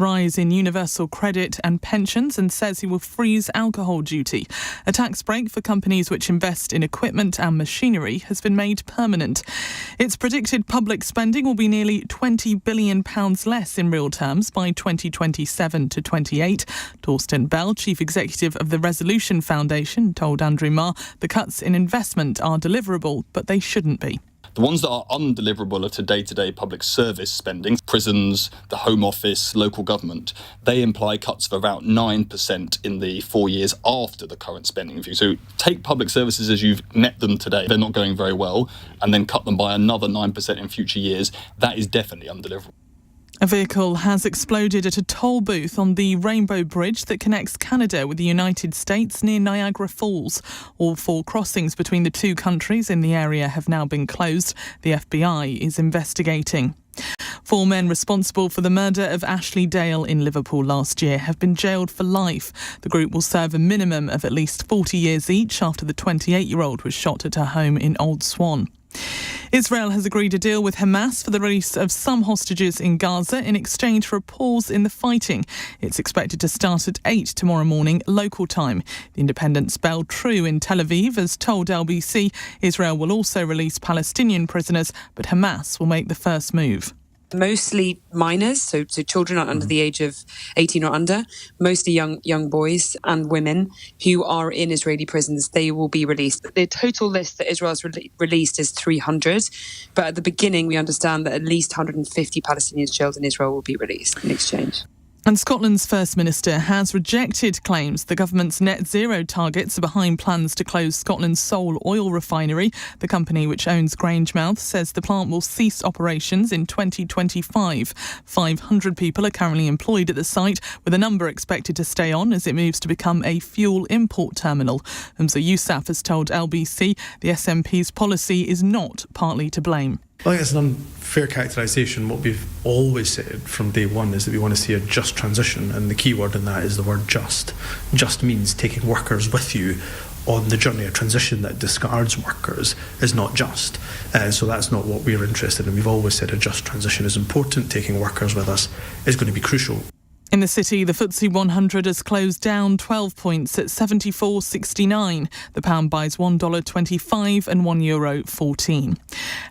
rise in universal credit and pensions and says he will freeze alcohol duty. A tax break for companies which invest in equipment and machinery has been made permanent. It's predicted public spending will be nearly £20 billion less in real terms by 2027 to 28. Torsten Bell, chief executive of the Resolution Foundation, told Andrew Marr the cuts in investment are deliverable, but they shouldn't be. The ones that are undeliverable are to day-to-day public service spending, prisons, the Home Office, local government. They imply cuts of about 9% in the 4 years after the current spending review. So take public services as you've met them today. They're not going very well, and then cut them by another 9% in future years. That is definitely undeliverable. A vehicle has exploded at a toll booth on the Rainbow Bridge that connects Canada with the United States near Niagara Falls. All 4 crossings between the 2 countries in the area have now been closed. The FBI is investigating. 4 men responsible for the murder of Ashley Dale in Liverpool last year have been jailed for life. The group will serve a minimum of at least 40 years each after the 28-year-old was shot at her home in Old Swan. Israel has agreed a deal with Hamas for the release of some hostages in Gaza in exchange for a pause in the fighting. It's expected to start at 8 tomorrow morning, local time. The Independent's Bell True in Tel Aviv has told LBC Israel will also release Palestinian prisoners, but Hamas will make the first move. Mostly minors, so children under the age of 18 or under, mostly young boys and women who are in Israeli prisons. They will be released. The total list that Israel has released is 300, but at the beginning we understand that at least 150 Palestinian children in Israel will be released in exchange. And Scotland's First Minister has rejected claims the government's net zero targets are behind plans to close Scotland's Sole oil refinery. The company, which owns Grangemouth, says the plant will cease operations in 2025. 500 people are currently employed at the site, with a number expected to stay on as it moves to become a fuel import terminal. Humza Yousaf has told LBC the SNP's policy is not partly to blame. I think it's an unfair characterisation. What we've always said from day one is that we want to see a just transition, and the key word in that is the word just. Just means taking workers with you on the journey. A transition that discards workers is not just. So that's not what we're interested in. We've always said a just transition is important. Taking workers with us is going to be crucial. In the city, the FTSE 100 has closed down 12 points at 74.69. The pound buys $1.25 and €1.14.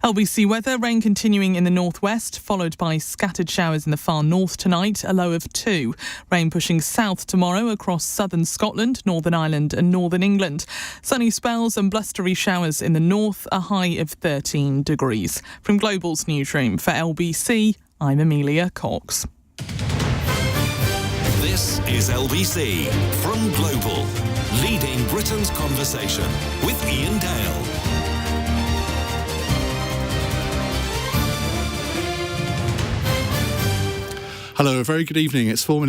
LBC weather, rain continuing in the northwest, followed by scattered showers in the far north tonight, a low of 2. Rain pushing south tomorrow across southern Scotland, Northern Ireland and northern England. Sunny spells and blustery showers in the north, a high of 13 degrees. From Global's newsroom for LBC, I'm Amelia Cox. This is LBC from Global, leading Britain's conversation with Iain Dale. Hello, a very good evening. It's 7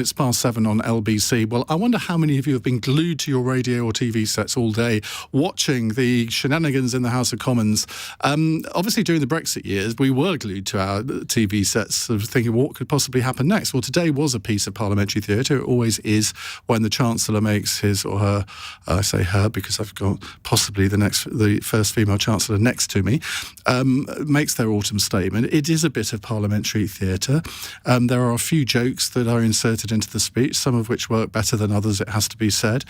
on LBC. Well, I wonder how many of you have been glued to your radio or TV sets all day, watching the shenanigans in the House of Commons. Obviously, during the Brexit years, we were glued to our TV sets, sort of thinking what could possibly happen next. Well, today was a piece of parliamentary theatre. It always is when the Chancellor makes his or her, I say her because I've got possibly the first female Chancellor next to me, makes their autumn statement. It is a bit of parliamentary theatre. There are a few jokes that are inserted into the speech, some of which work better than others, it has to be said.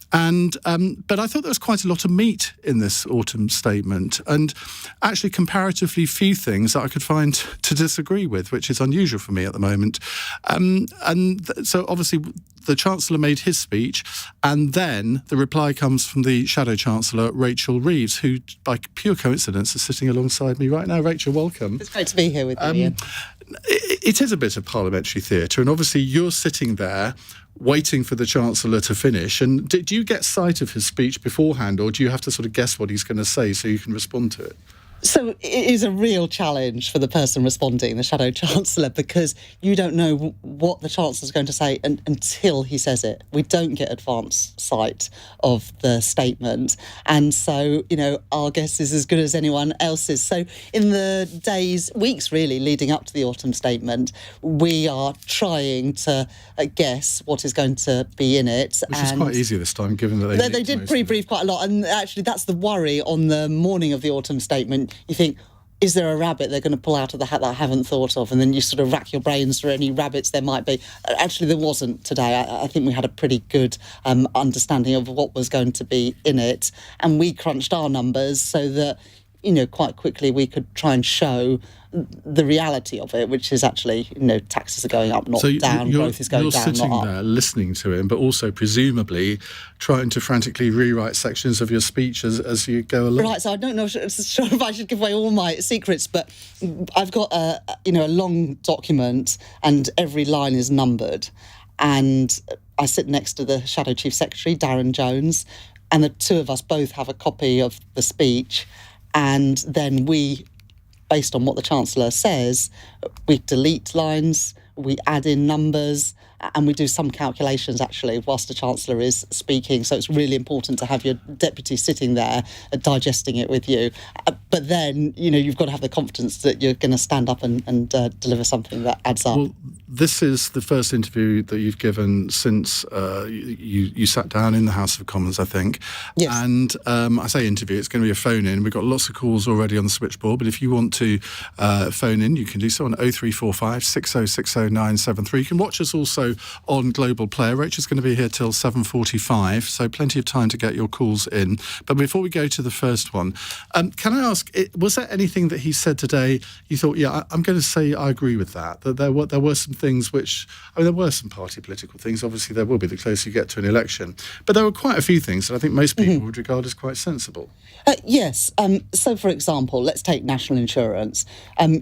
But I thought there was quite a lot of meat in this autumn statement, and actually comparatively few things that I could find to disagree with, which is unusual for me at the moment. So obviously the Chancellor made his speech, and then the reply comes from the Shadow Chancellor, Rachel Reeves, who, by pure coincidence, is sitting alongside me right now. Rachel, welcome. It's great to be here with you, Iain. It is a bit of parliamentary theatre, and obviously you're sitting there waiting for the Chancellor to finish. And do you get sight of his speech beforehand, or do you have to sort of guess what he's going to say so you can respond to it? So it is a real challenge for the person responding, the Shadow Chancellor, because you don't know what the Chancellor's going to say until he says it. We don't get advance sight of the statement. And so, our guess is as good as anyone else's. So in the weeks really, leading up to the autumn statement, we are trying to guess what is going to be in it. Which is quite easy this time, given that they did pre-brief quite a lot. And actually, that's the worry on the morning of the autumn statement. You think, is there a rabbit they're going to pull out of the hat that I haven't thought of? And then you sort of rack your brains for any rabbits there might be. Actually, there wasn't today. I think we had a pretty good understanding of what was going to be in it. And we crunched our numbers so that, quite quickly we could try and show the reality of it, which is actually, taxes are going up, not down, growth is going down, not up. You're sitting there listening to him, but also presumably trying to frantically rewrite sections of your speech as you go along. Right, so I don't know sure if I should give away all my secrets, but I've got a long document and every line is numbered. And I sit next to the Shadow Chief Secretary, Darren Jones, and the two of us both have a copy of the speech. And then we, based on what the Chancellor says, we delete lines, we add in numbers, and we do some calculations, actually, whilst the Chancellor is speaking. So it's really important to have your deputy sitting there digesting it with you. But then, you've got to have the confidence that you're going to stand up and deliver something that adds up. Well, this is the first interview that you've given since you sat down in the House of Commons, I think. Yes. And I say interview, it's going to be a phone-in. We've got lots of calls already on the switchboard, but if you want to phone in, you can do so on 0345 6060 973. You can watch us also on Global Player. Rachel's going to be here till 7:45, so plenty of time to get your calls in. But before we go to the first one, can I ask, was there anything that he said today you thought, I'm going to say I agree with that there were some things which, there were some party political things, obviously there will be the closer you get to an election, but there were quite a few things that I think most people would regard as quite sensible. Yes. So, for example, let's take national insurance.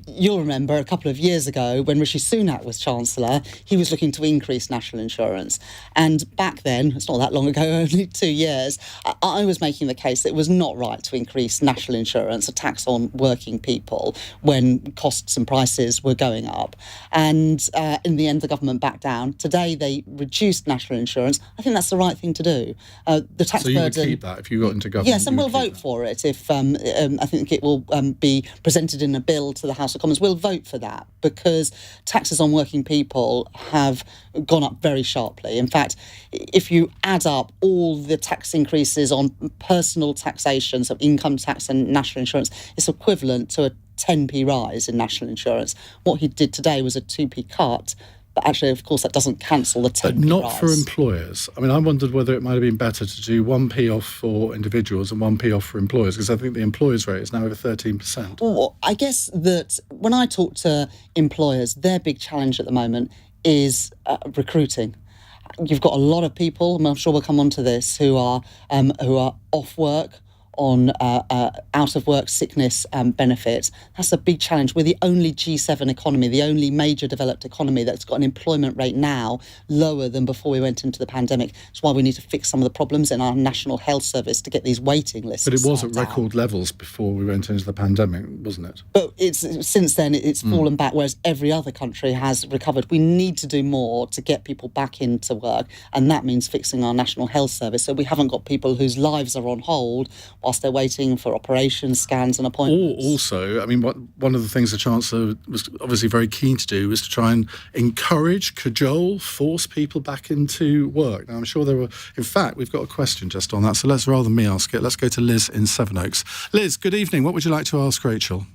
You'll remember a couple of years ago when Rishi Sunak was Chancellor, he was looking to increase national insurance. And back then, it's not that long ago, only 2 years, I was making the case that it was not right to increase national insurance, a tax on working people, when costs and prices were going up. And in the end, the government backed down. Today, they reduced national insurance. I think that's the right thing to do. The tax so you burden, would keep that if you got into government? Yes, and we'll vote for it. If I think it will be presented in a bill to the House of Commons, we'll vote for that because taxes on working people have gone up very sharply. In fact, if you add up all the tax increases on personal taxation, so income tax and national insurance, it's equivalent to a 10p rise in national insurance. What he did today was a 2p cut. But actually, of course, that doesn't cancel the 10p But not rise. for employers. I wondered whether it might have been better to do 1p off for individuals and 1p off for employers, because I think the employers' rate is now over 13%. Well, I guess that when I talk to employers, their big challenge at the moment is recruiting. You've got a lot of people, and I'm sure we'll come on to this, who are off work, on out-of-work sickness benefits. That's a big challenge. We're the only G7 economy, the only major developed economy that's got an employment rate now lower than before we went into the pandemic. That's why we need to fix some of the problems in our National Health Service to get these waiting lists. But it was at record levels before we went into the pandemic, wasn't it? But since then it's fallen back, whereas every other country has recovered. We need to do more to get people back into work, and that means fixing our National Health Service so we haven't got people whose lives are on hold whilst they're waiting for operations, scans and appointments. Also, one of the things the Chancellor was obviously very keen to do was to try and encourage, cajole, force people back into work. Now, I'm sure there were... In fact, we've got a question just on that, so let's, rather than me ask it, let's go to Liz in Sevenoaks. Liz, good evening. What would you like to ask Rachel?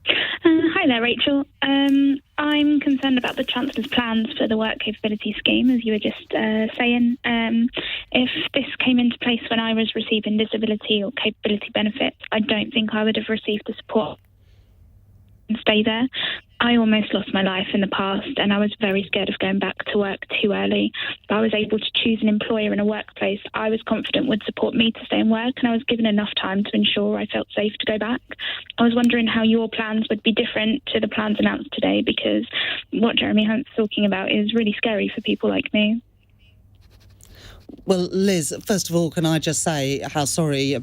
Hi there, Rachel. I'm concerned about the Chancellor's plans for the work capability scheme, as you were just saying. If this came into place when I was receiving disability or capability benefits, I don't think I would have received the support and stay there. I almost lost my life in the past, and I was very scared of going back to work too early. But I was able to choose an employer and a workplace I was confident would support me to stay in work, and I was given enough time to ensure I felt safe to go back. I was wondering how your plans would be different to the plans announced today, because what Jeremy Hunt's talking about is really scary for people like me. Well, Liz, first of all, can I just say how sorry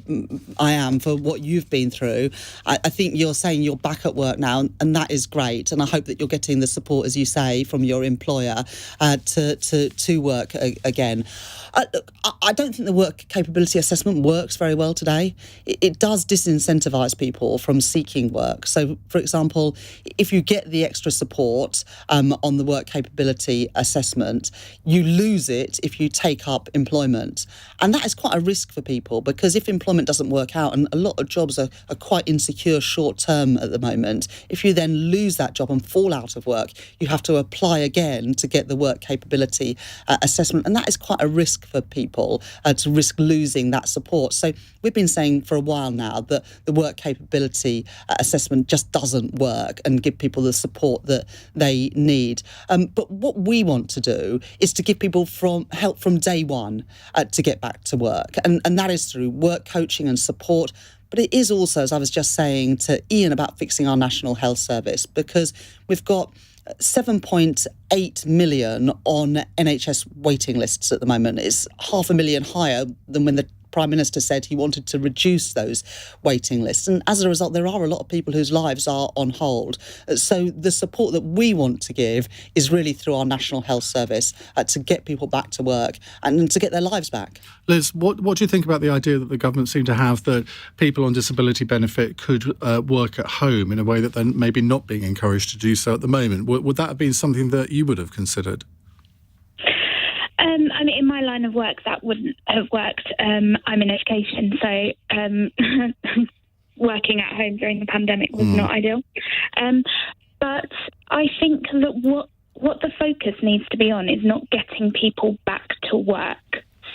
I am for what you've been through. I think you're saying you're back at work now, and that is great. And I hope that you're getting the support, as you say, from your employer to work again. I don't think the work capability assessment works very well today. It does disincentivise people from seeking work. So, for example, if you get the extra support on the work capability assessment, you lose it if you take up employment. And that is quite a risk for people, because if employment doesn't work out, and a lot of jobs are quite insecure short term at the moment, if you then lose that job and fall out of work, you have to apply again to get the work capability assessment. And that is quite a risk for people, to risk losing that support. So we've been saying for a while now that the work capability assessment just doesn't work and give people the support that they need. But what we want to do is to give people help from day one to get back to work. And that is through work coaching and support. But it is also, as I was just saying to Iain, about fixing our National Health Service, because we've got 7.8 million on NHS waiting lists at the moment. It's 500,000 higher than when the Prime Minister said he wanted to reduce those waiting lists. And as a result, there are a lot of people whose lives are on hold. So the support that we want to give is really through our National Health Service to get people back to work and to get their lives back. Liz, what do you think about the idea that the government seem to have that people on disability benefit could work at home in a way that they're maybe not being encouraged to do so at the moment? Would that have been something that you would have considered? I mean, in my line of work, that wouldn't have worked. I'm in education, so working at home during the pandemic was not ideal. But I think that what the focus needs to be on is not getting people back to work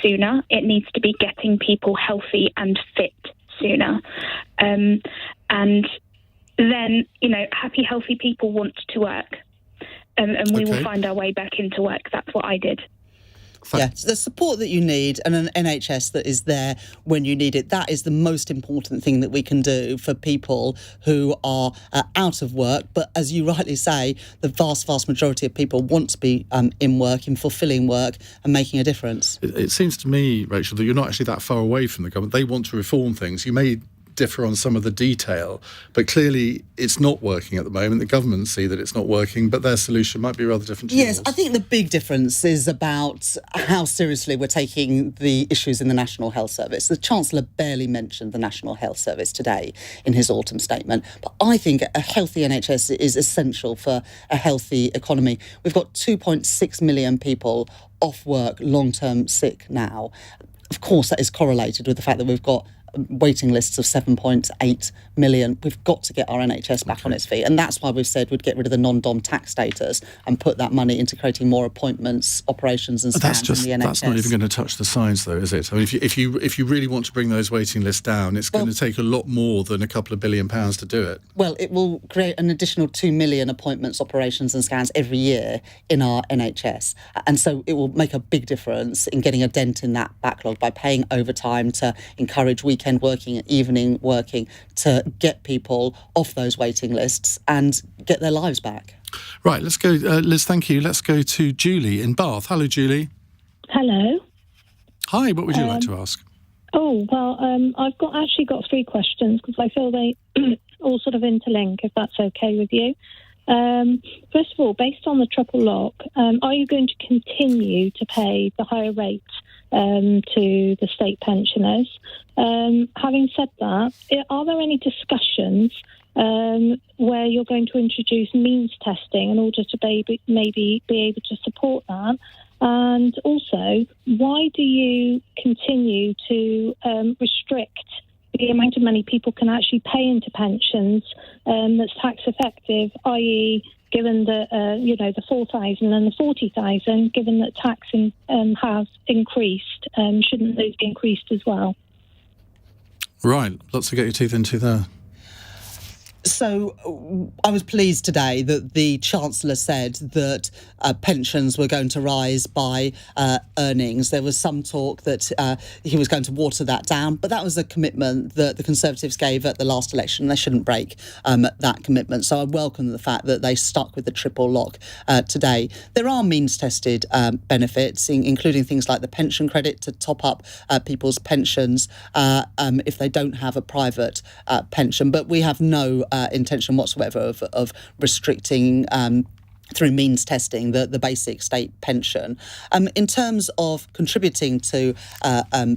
sooner. It needs to be getting people healthy and fit sooner. And then, happy, healthy people want to work. And we will find our way back into work. That's what I did. Yeah, so the support that you need and an NHS that is there when you need it, that is the most important thing that we can do for people who are out of work. But as you rightly say, the vast, vast majority of people want to be in work, in fulfilling work and making a difference. It seems to me, Rachel, that you're not actually that far away from the government. They want to reform things. You may differ on some of the detail, but clearly it's not working at the moment. The government see that it's not working, but their solution might be rather different to yours. Yes, I think the big difference is about how seriously we're taking the issues in the National Health Service. The Chancellor barely mentioned the National Health Service today in his autumn statement, but I think a healthy NHS is essential for a healthy economy. We've got 2.6 million people off work, long-term sick now. Of course, that is correlated with the fact that we've got waiting lists of 7.8 million. We've got to get our NHS back on its feet. And that's why we've said we'd get rid of the non-dom tax status and put that money into creating more appointments, operations and scans in the NHS. That's not even going to touch the science, though, is it? I mean, if you really want to bring those waiting lists down, it's going to take a lot more than a couple of £1 billion to do it. Well, it will create an additional 2 million appointments, operations and scans every year in our NHS. And so it will make a big difference in getting a dent in that backlog by paying overtime to encourage weekend working and evening working to get people off those waiting lists and get their lives back. Right, let's go, Liz, thank you. Let's go to Julie in Bath. Hello, Julie. Hello. Hi, what would you like to ask? Oh, well, I've actually got 3 questions because I feel they all sort of interlink, if that's okay with you. First of all, based on the triple lock, are you going to continue to pay the higher rate to the state pensioners? Having said that, are there any discussions where you're going to introduce means testing in order to maybe be able to support that? And also, why do you continue to restrict the amount of money people can actually pay into pensions that's tax effective, i.e., given that, the 4,000 and the 40,000, given that taxing has increased, shouldn't those be increased as well? Right, lots to get your teeth into there. So I was pleased today that the Chancellor said that pensions were going to rise by earnings. There was some talk that he was going to water that down, but that was a commitment that the Conservatives gave at the last election. They shouldn't break that commitment. So I welcome the fact that they stuck with the triple lock today. There are means-tested benefits, including things like the pension credit to top up people's pensions if they don't have a private pension. But we have no intention whatsoever of restricting through means testing, the basic state pension. In terms of contributing to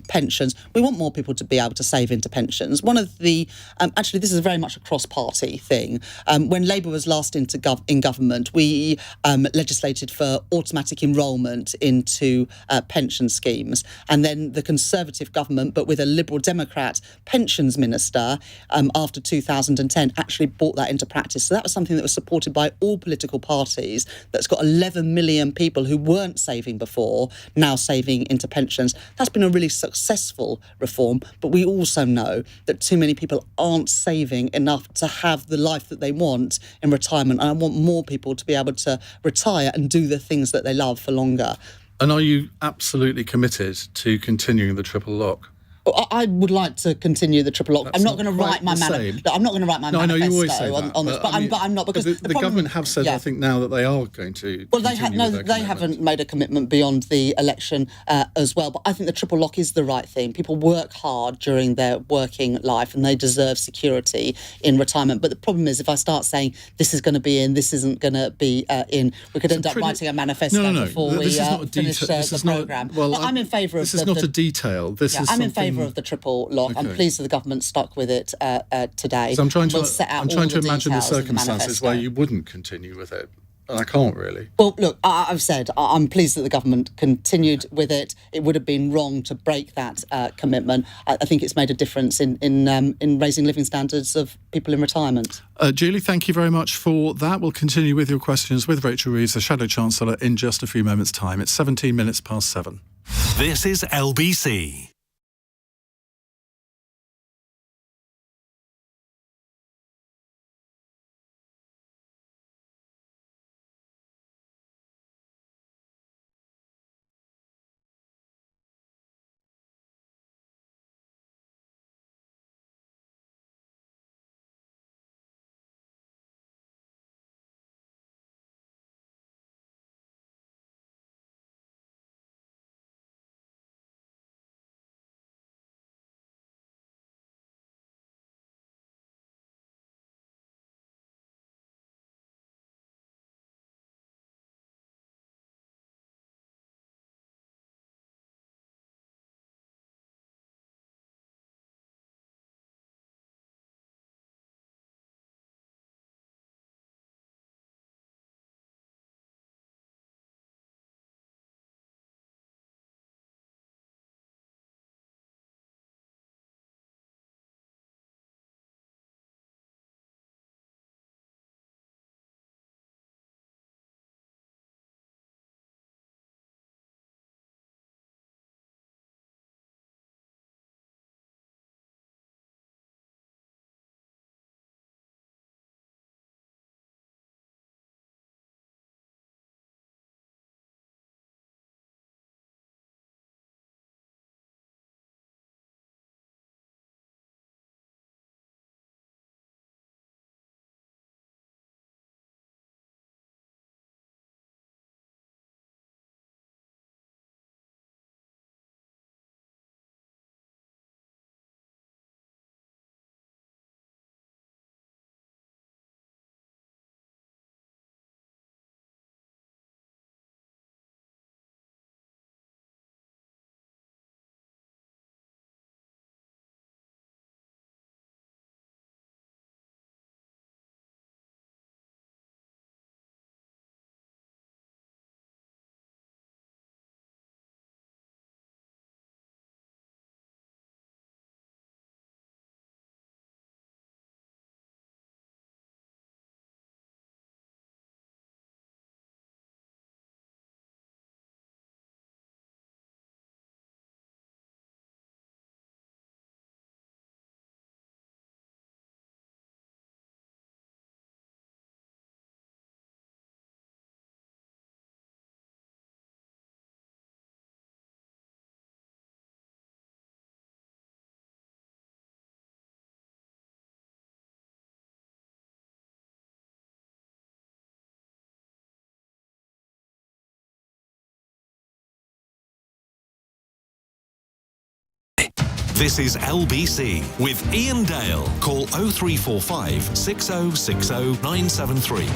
pensions, we want more people to be able to save into pensions. One of the, actually this is very much a cross-party thing. When Labour was last in government, we legislated for automatic enrolment into pension schemes. And then the Conservative government, but with a Liberal Democrat pensions minister, after 2010, actually brought that into practice. So that was something that was supported by all political parties. That's got 11 million people who weren't saving before now saving into pensions. That's been a really successful reform, but we also know that too many people aren't saving enough to have the life that they want in retirement. And I want more people to be able to retire and do the things that they love for longer. And are you absolutely committed to continuing the triple lock? I would like to continue the triple lock. I'm not going to write my manifesto. I'm not going to write my manifesto. I know you always say that, on this, but I'm not, because the government have said, I think, now that they are going to. Well, they haven't made a commitment beyond the election as well. But I think the triple lock is the right thing. People work hard during their working life, and they deserve security in retirement. But the problem is, if I start saying this is going to be in, this isn't going to be in, we could end up writing a manifesto before we finish the programme. Well, I'm in favour of this is not a detail. I'm in favour of the triple lock. Okay. I'm pleased that the government stuck with it today. So I'm trying to imagine the circumstances where you wouldn't continue with it. And I can't really. Well, look, I've said I'm pleased that the government continued with it. It would have been wrong to break that commitment. I think it's made a difference in raising living standards of people in retirement. Julie, thank you very much for that. We'll continue with your questions with Rachel Reeves, the Shadow Chancellor, in just a few moments' time. It's 17 minutes past 7. This is LBC. This is LBC with Iain Dale. Call 0345 6060 973.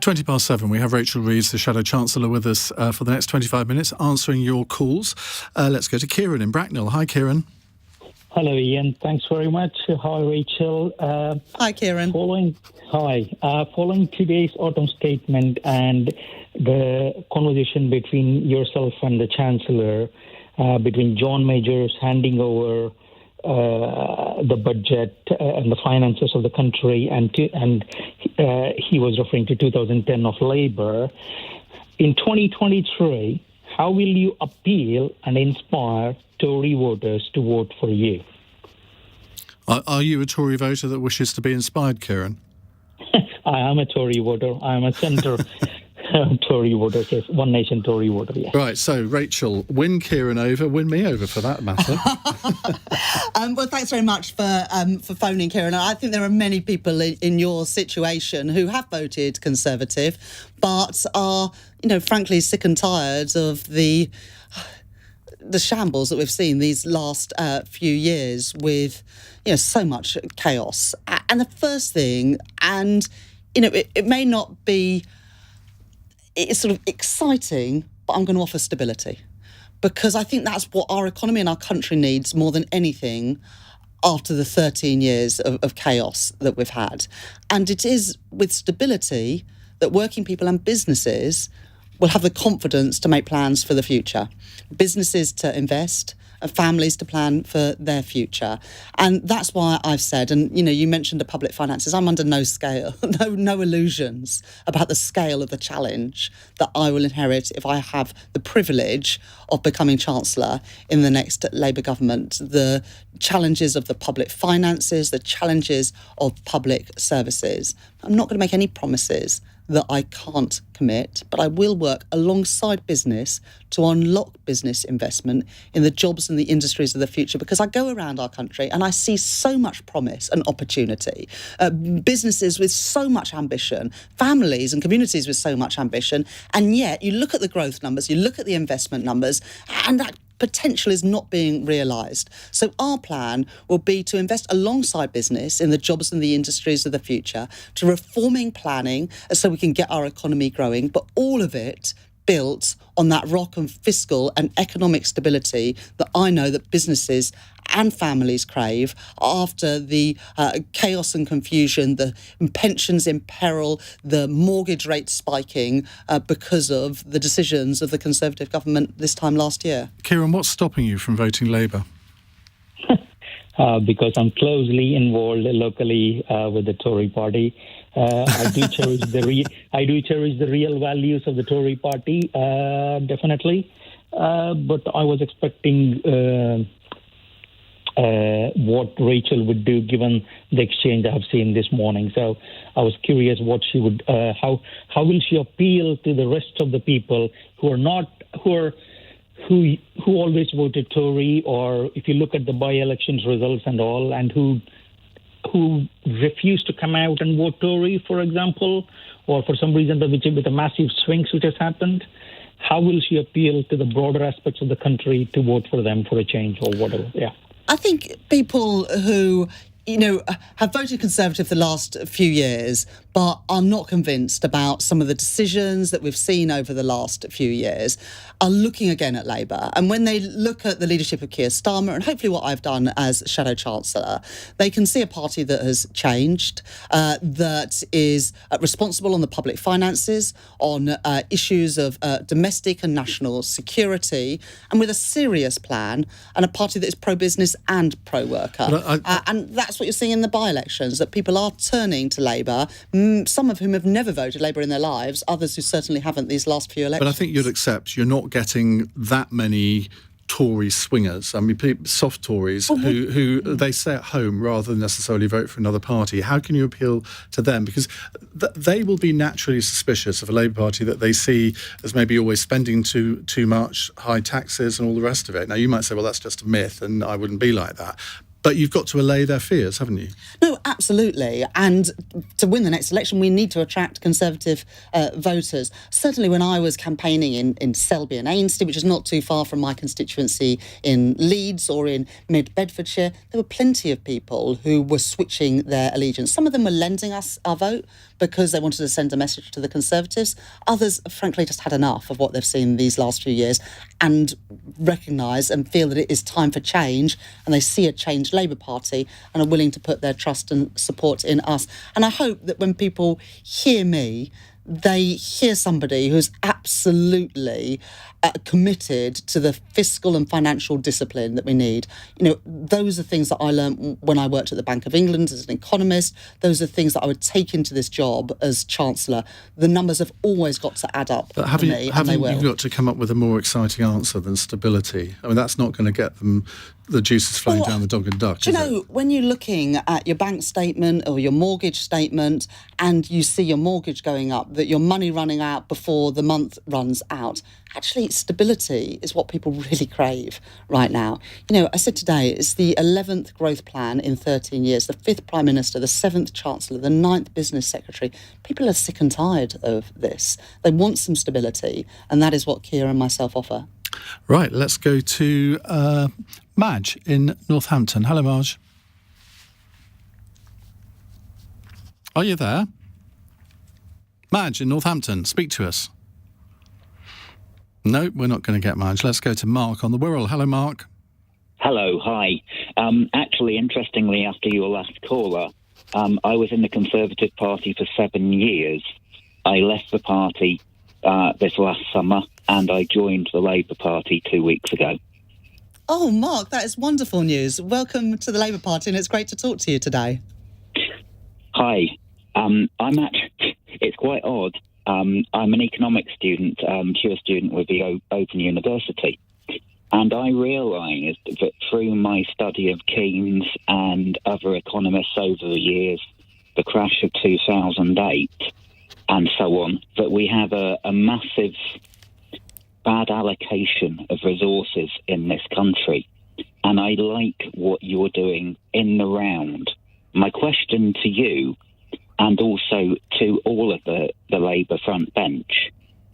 7:20. We have Rachel Reeves, the Shadow Chancellor, with us for the next 25 minutes, answering your calls. Let's go to Kieran in Bracknell. Hi, Kieran. Hello, Ian. Thanks very much. Hi, Rachel. Hi, Kieran. Following today's autumn statement and the conversation between yourself and the Chancellor, between John Majors handing over the budget and the finances of the country, and he was referring to 2010 of Labour. In 2023, how will you appeal and inspire Tory voters to vote for you? Are you a Tory voter that wishes to be inspired, Kieran? I am a Tory voter. I am a centre Tory voter, yes. One Nation Tory voter, yes. Right, so Rachel, win Kieran over, win me over for that matter. Well, thanks very much for phoning, Kieran. I think there are many people in your situation who have voted Conservative, but are, frankly, sick and tired of the shambles that we've seen these last few years with, so much chaos. And the first thing, and, it may not be... It's sort of exciting, but I'm going to offer stability, because I think that's what our economy and our country needs more than anything after the 13 years of chaos that we've had. And it is with stability that working people and businesses will have the confidence to make plans for the future, businesses to invest, and families to plan for their future. And that's why I've said, and you mentioned the public finances, I'm under no illusions about the scale of the challenge that I will inherit if I have the privilege of becoming Chancellor in the next Labour government. The challenges of the public finances, the challenges of public services. I'm not going to make any promises that I can't commit, but I will work alongside business to unlock business investment in the jobs and the industries of the future, because I go around our country and I see so much promise and opportunity, businesses with so much ambition, families and communities with so much ambition, and yet you look at the growth numbers, you look at the investment numbers, and that potential is not being realised. So our plan will be to invest alongside business in the jobs and the industries of the future, to reforming planning so we can get our economy growing, but all of it built on that rock and fiscal and economic stability that I know that businesses and families crave after the chaos and confusion, the pensions in peril, the mortgage rates spiking because of the decisions of the Conservative government this time last year. Kieran, what's stopping you from voting Labour? Because I'm closely involved locally with the Tory party. I do cherish the real values of the Tory party, definitely. But I was expecting what Rachel would do given the exchange I have seen this morning. So I was curious what she would, how will she appeal to the rest of the people who always voted Tory, or if you look at the by-elections results and all, and who refused to come out and vote Tory, for example, or for some reason with the massive swings which has happened. How will she appeal to the broader aspects of the country to vote for them for a change or whatever? Yeah. I think people who, have voted Conservative the last few years, but are not convinced about some of the decisions that we've seen over the last few years, are looking again at Labour. And when they look at the leadership of Keir Starmer, and hopefully what I've done as Shadow Chancellor, they can see a party that has changed, that is responsible on the public finances, on issues of domestic and national security, and with a serious plan, and a party that is pro-business and pro-worker. And that's what you're seeing in the by-elections, that people are turning to Labour, some of whom have never voted Labour in their lives, others who certainly haven't these last few elections. But I think you'd accept you're not getting that many Tory swingers. I mean, soft Tories who they stay at home rather than necessarily vote for another party. How can you appeal to them? Because they will be naturally suspicious of a Labour Party that they see as maybe always spending too much, high taxes and all the rest of it. Now, you might say, well, that's just a myth and I wouldn't be like that. But you've got to allay their fears, haven't you? No, absolutely. And to win the next election, we need to attract Conservative voters. Certainly when I was campaigning in Selby and Ainsty, which is not too far from my constituency in Leeds or in mid-Bedfordshire, there were plenty of people who were switching their allegiance. Some of them were lending us our vote, because they wanted to send a message to the Conservatives. Others, frankly, just had enough of what they've seen these last few years and recognise and feel that it is time for change, and they see a changed Labour Party and are willing to put their trust and support in us. And I hope that when people hear me, they hear somebody who's absolutely committed to the fiscal and financial discipline that we need. Those are things that I learned when I worked at the Bank of England as an economist. Those are things that I would take into this job as Chancellor. The numbers have always got to add up for me, and they will. Haven't you got to come up with a more exciting answer than stability? I mean, that's not going to get them the juices flowing down the dog and duck, do you know, when you're looking at your bank statement or your mortgage statement and you see your mortgage going up, that your money running out before the month runs out, actually stability is what people really crave right now. I said today it's the 11th growth plan in 13 years, the 5th Prime Minister, the 7th Chancellor, the 9th Business Secretary. People are sick and tired of this. They want some stability, and that is what Keir and myself offer. Right, let's go to Madge in Northampton. Hello, Marge. Are you there? Madge in Northampton, speak to us. No, we're not going to get Madge. Let's go to Mark on the Wirral. Hello, Mark. Hello, hi. Actually, interestingly, after your last caller, I was in the Conservative Party for 7 years. I left the party this last summer, and I joined the Labour Party 2 weeks ago. Oh, Mark, that is wonderful news. Welcome to the Labour Party, and it's great to talk to you today. Hi. It's quite odd. I'm an economics student, pure student with the Open University. And I realised that through my study of Keynes and other economists over the years, the crash of 2008 and so on, that we have a massive bad allocation of resources in this country. And I like what you're doing in the round. My question to you, and also to all of the Labour front bench,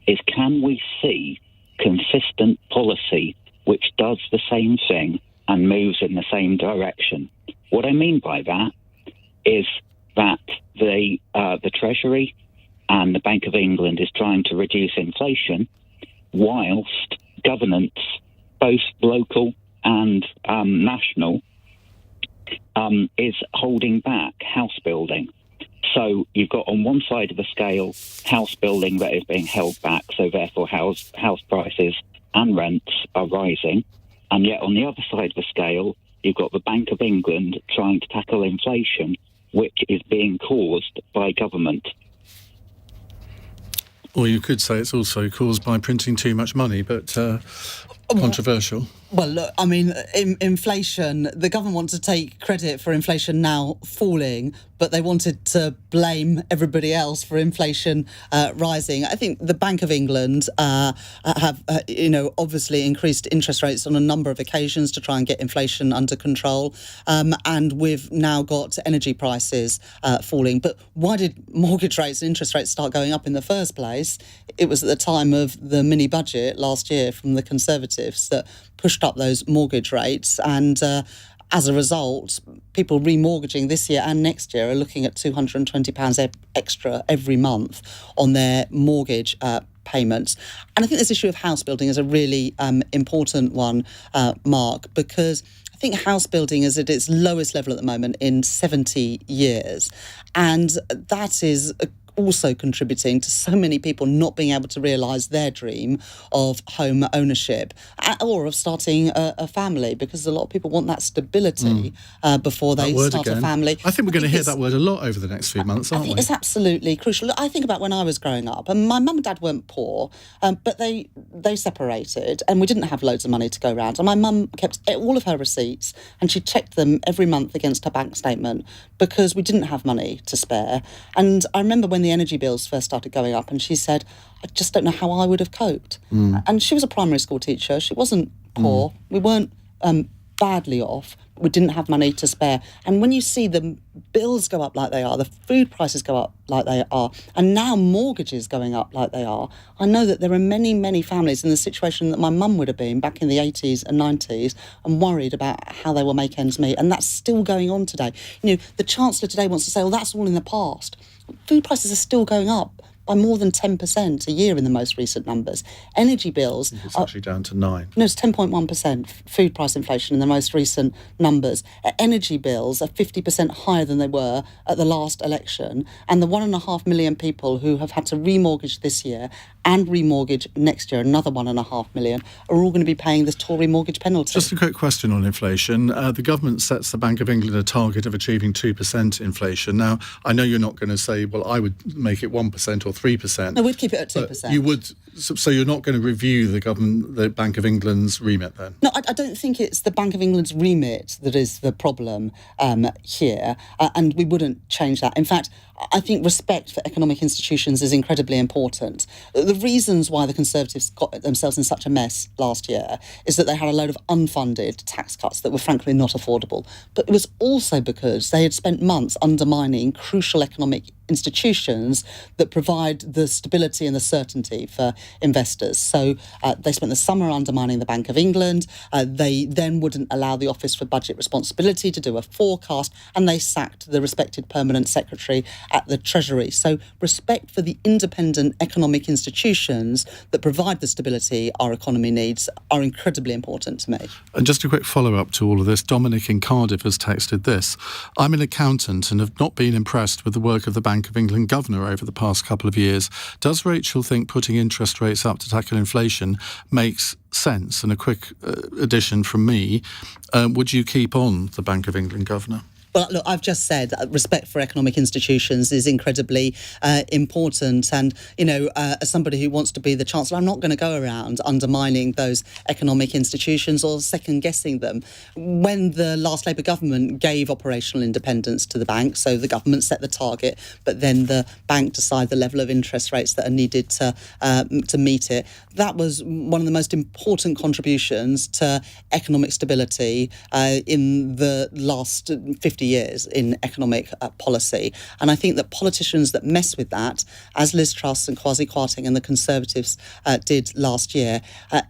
is can we see consistent policy which does the same thing and moves in the same direction? What I mean by that is that the Treasury and the Bank of England is trying to reduce inflation, whilst governance, both local and national, is holding back house building. So you've got on one side of the scale house building that is being held back, so therefore house prices and rents are rising. And yet on the other side of the scale, you've got the Bank of England trying to tackle inflation, which is being caused by government. Or you could say it's also caused by printing too much money, but controversial. Well, look, I mean, inflation, the government wants to take credit for inflation now falling, but they wanted to blame everybody else for inflation rising. I think the Bank of England have, obviously increased interest rates on a number of occasions to try and get inflation under control. And we've now got energy prices falling. But why did mortgage rates and interest rates start going up in the first place? It was at the time of the mini budget last year from the Conservatives that pushed up those mortgage rates, and as a result, people remortgaging this year and next year are looking at £220 extra every month on their mortgage payments. And I think this issue of house building is a really important one, Mark, because I think house building is at its lowest level at the moment in 70 years, and that is also contributing to so many people not being able to realise their dream of home ownership or of starting a family, because a lot of people want that stability before they start a family. I think we're going to hear that word a lot over the next few months, aren't we? It's absolutely crucial. I think about when I was growing up, and my mum and dad weren't poor, but they separated, and we didn't have loads of money to go around. And my mum kept all of her receipts, and she checked them every month against her bank statement because we didn't have money to spare. And I remember when the energy bills first started going up, and she said, I just don't know how I would have coped. And she was a primary school teacher. She wasn't poor. We weren't badly off. We didn't have money to spare. And when you see the bills go up like they are, the food prices go up like they are, and now mortgages going up like they are, I know that there are many, many families in the situation that my mum would have been back in the 80s and 90s and worried about how they will make ends meet. And that's still going on today. The Chancellor today wants to say, well, that's all in the past. food prices are still going up by more than 10% a year in the most recent numbers. Energy bills... It's actually down to 9. No, it's 10.1% food price inflation in the most recent numbers. Energy bills are 50% higher than they were at the last election, and the 1.5 million people who have had to remortgage this year and remortgage next year, another 1.5 million, are all going to be paying this Tory mortgage penalty. Just a quick question on inflation. The government sets the Bank of England a target of achieving 2% inflation. Now, I know you're not going to say, well, I would make it 1% or 3%. No, we'd keep it at 2%. You would, so you're not going to review the Bank of England's remit then? No, I don't think it's the Bank of England's remit that is the problem here, and we wouldn't change that. In fact, I think respect for economic institutions is incredibly important. The reasons why the Conservatives got themselves in such a mess last year is that they had a load of unfunded tax cuts that were frankly not affordable. But it was also because they had spent months undermining crucial economic institutions that provide the stability and the certainty for investors. So they spent the summer undermining the Bank of England. They then wouldn't allow the Office for Budget Responsibility to do a forecast, and they sacked the respected permanent secretary at the Treasury. So respect for the independent economic institutions that provide the stability our economy needs are incredibly important to me. And just a quick follow-up to all of this, Dominic in Cardiff has texted this. I'm an accountant and have not been impressed with the work of the Bank of England governor over the past couple of years. Does Rachel think putting interest rates up to tackle inflation makes sense? And a quick addition from me, would you keep on the Bank of England governor? Well, look, I've just said respect for economic institutions is incredibly important. And, you know, as somebody who wants to be the Chancellor, I'm not going to go around undermining those economic institutions or second-guessing them. When the last Labour government gave operational independence to the bank, so the government set the target, but then the bank decided the level of interest rates that are needed to meet it, that was one of the most important contributions to economic stability in the last 50 years in economic policy. And I think that politicians that mess with that, as Liz Truss and Kwasi Kwarteng and the Conservatives did last year,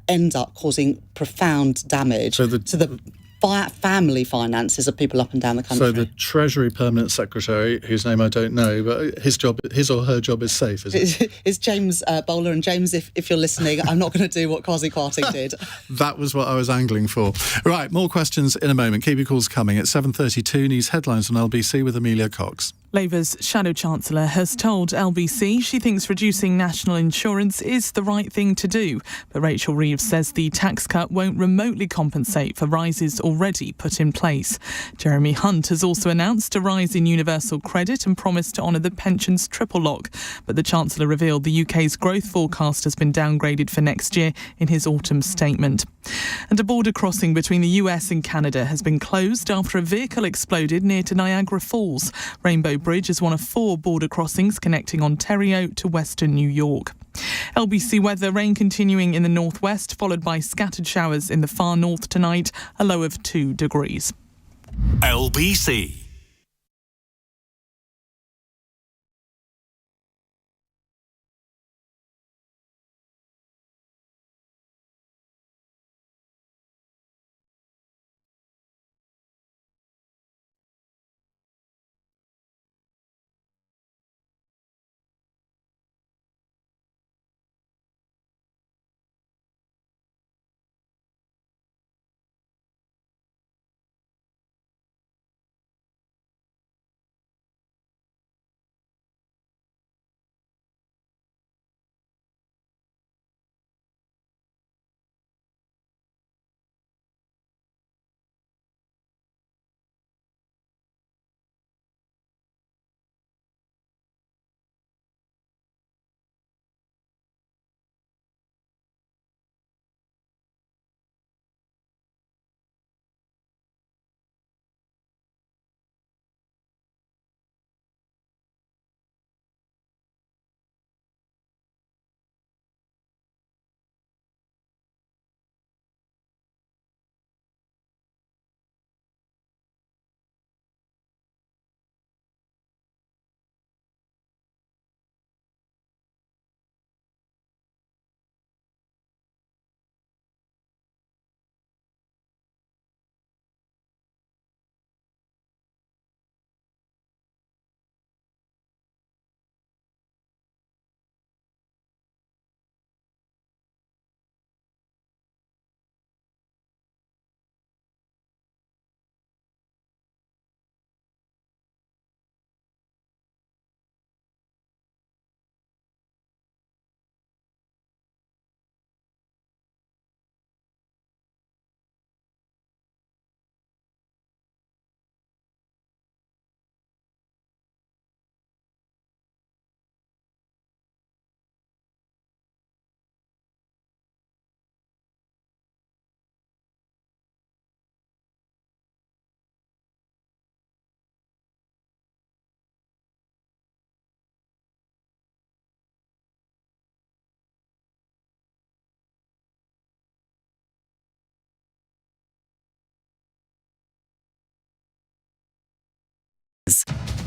end up causing profound damage to the family finances of people up and down the country. So the Treasury Permanent Secretary, whose name I don't know, but his or her job is safe, is it? It's James Bowler. And James, if you're listening, I'm not going to do what Kwasi Kwarteng did. That was what I was angling for. Right, more questions in a moment. Keep your calls coming. At 7:32, news headlines on LBC with Amelia Cox. Labour's Shadow Chancellor has told LBC she thinks reducing national insurance is the right thing to do. But Rachel Reeves says the tax cut won't remotely compensate for rises already put in place. Jeremy Hunt has also announced a rise in universal credit and promised to honour the pensions triple lock. But the Chancellor revealed the UK's growth forecast has been downgraded for next year in his autumn statement. And a border crossing between the US and Canada has been closed after a vehicle exploded near to Niagara Falls. Rainbow Bridge is one of 4 border crossings connecting Ontario to western New York. LBC weather, rain continuing in the northwest, followed by scattered showers in the far north tonight, a low of 2 degrees. LBC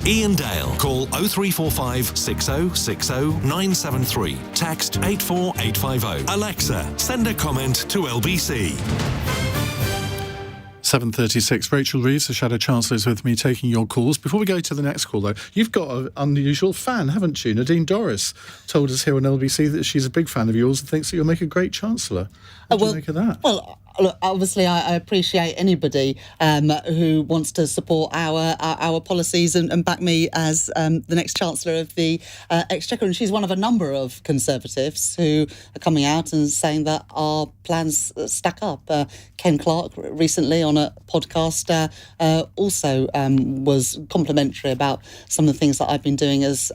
Iain Dale. Call 0345 6060 973. Text 84850. Alexa, send a comment to LBC. 7:36. Rachel Reeves, the Shadow Chancellor, is with me taking your calls. Before we go to the next call, though, you've got an unusual fan, haven't you? Nadine Dorris told us here on LBC that she's a big fan of yours and thinks that you'll make a great Chancellor. What do you make of that? Well, look, obviously, I appreciate anybody who wants to support our policies and back me as the next Chancellor of the Exchequer. And she's one of a number of Conservatives who are coming out and saying that our plans stack up. Ken Clarke recently on a podcast also was complimentary about some of the things that I've been doing as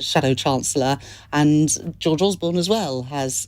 Shadow Chancellor. And George Osborne as well has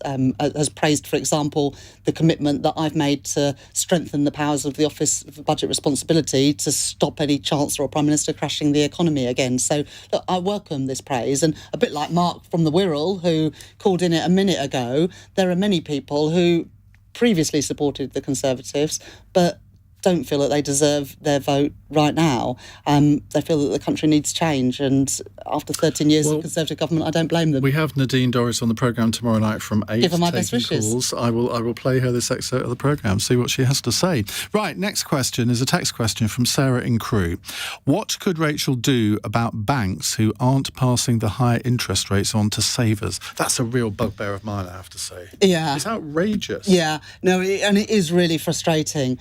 praised, for example, the commitment that I've made to strengthen the powers of the Office for Budget Responsibility to stop any Chancellor or Prime Minister crashing the economy again. So, look, I welcome this praise. And a bit like Mark from the Wirral, who called in it a minute ago, there are many people who previously supported the Conservatives but don't feel that they deserve their vote right now. They feel that the country needs change, and after 13 years of Conservative government, I don't blame them. We have Nadine Dorris on the programme tomorrow night from 8. Give her my best wishes. Calls. I will play her this excerpt of the programme, see what she has to say. Right, next question is a text question from Sarah in Crewe. What could Rachel do about banks who aren't passing the higher interest rates on to savers? That's a real bugbear of mine, I have to say. Yeah. It's outrageous. Yeah, no, and it is really frustrating.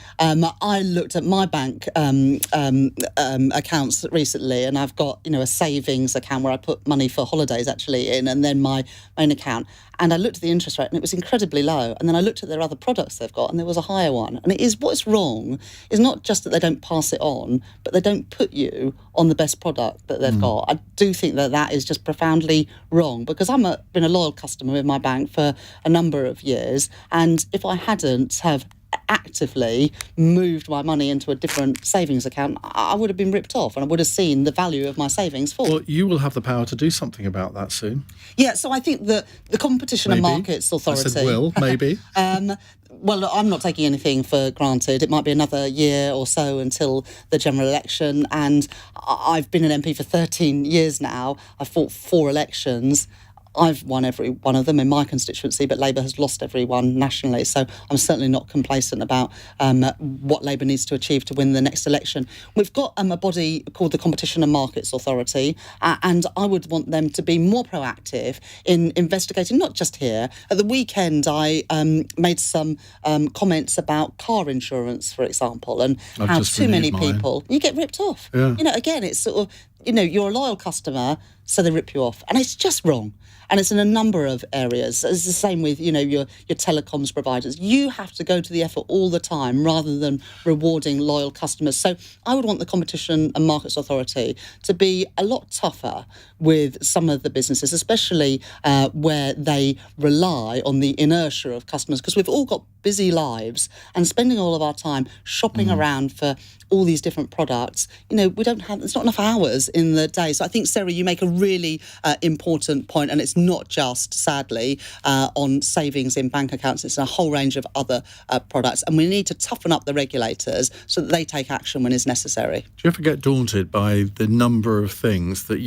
I looked at my bank accounts recently, and I've got, a savings account where I put money for holidays actually in, and then my main account. And I looked at the interest rate, and it was incredibly low. And then I looked at their other products they've got, and there was a higher one. And what's wrong is not just that they don't pass it on, but they don't put you on the best product that they've got. I do think that is just profoundly wrong, because I've been a loyal customer with my bank for a number of years, and if I hadn't have actively moved my money into a different savings account, I would have been ripped off, and I would have seen the value of my savings fall. Well, you will have the power to do something about that soon. Yeah, so I think that the Competition and Markets Authority... I said will, maybe. Well, look, I'm not taking anything for granted. It might be another year or so until the general election, and I've been an MP for 13 years now. I've fought 4 elections. I've won every one of them in my constituency, but Labour has lost every one nationally. So I'm certainly not complacent about what Labour needs to achieve to win the next election. We've got a body called the Competition and Markets Authority, and I would want them to be more proactive in investigating, not just here. At the weekend, I made some comments about car insurance, for example, and how too many people, you get ripped off. Yeah. Again, it's sort of, you're a loyal customer, so they rip you off. And it's just wrong. And it's in a number of areas. It's the same with, your telecoms providers. You have to go to the effort all the time rather than rewarding loyal customers. So I would want the Competition and Markets Authority to be a lot tougher with some of the businesses, especially where they rely on the inertia of customers, because we've all got busy lives, and spending all of our time shopping around for all these different products, there's not enough hours in the day. So I think, Sarah, you make a really important point, and it's not just, sadly, on savings in bank accounts. It's a whole range of other products, and we need to toughen up the regulators so that they take action when it's necessary. Do you ever get daunted by the number of things that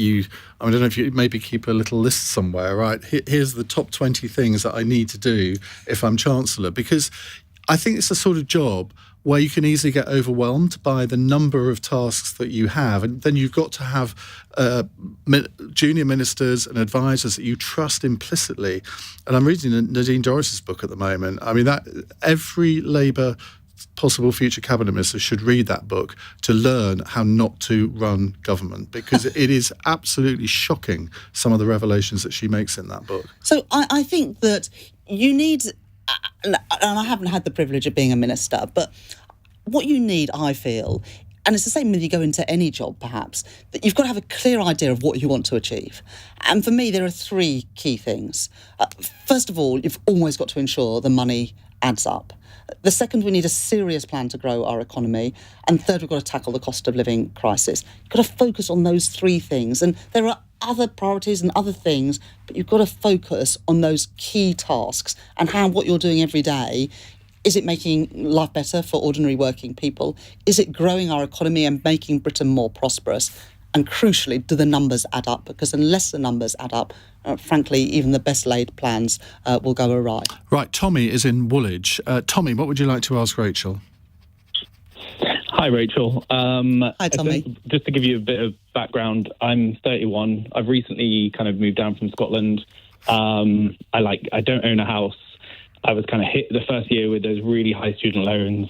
I don't know if you maybe keep a little list somewhere, right? Here's the top 20 things that I need to do if I'm Chancellor, because I think it's the sort of job where you can easily get overwhelmed by the number of tasks that you have. And then you've got to have junior ministers and advisors that you trust implicitly. And I'm reading Nadine Dorris's book at the moment. I mean, that every Labour possible future cabinet minister should read that book to learn how not to run government, because it is absolutely shocking, some of the revelations that she makes in that book. So I think that you need... And I haven't had the privilege of being a minister, but what you need, I feel, and it's the same when you go into any job, perhaps, that you've got to have a clear idea of what you want to achieve. And for me, there are 3 key things. First of all, you've always got to ensure the money adds up. The second, we need a serious plan to grow our economy. And third, we've got to tackle the cost of living crisis. You've got to focus on those 3 things. And there are other priorities and other things, but you've got to focus on those key tasks and what you're doing every day. Is it making life better for ordinary working people? Is it growing our economy and making Britain more prosperous? And crucially, do the numbers add up? Because unless the numbers add up, frankly, even the best laid plans will go awry. Right, Tommy is in Woolwich. Tommy, what would you like to ask Rachel? Hi, Rachel. Hi, Tommy. Just to give you a bit of background, I'm 31. I've recently kind of moved down from Scotland. I don't own a house. I was kind of hit the first year with those really high student loans.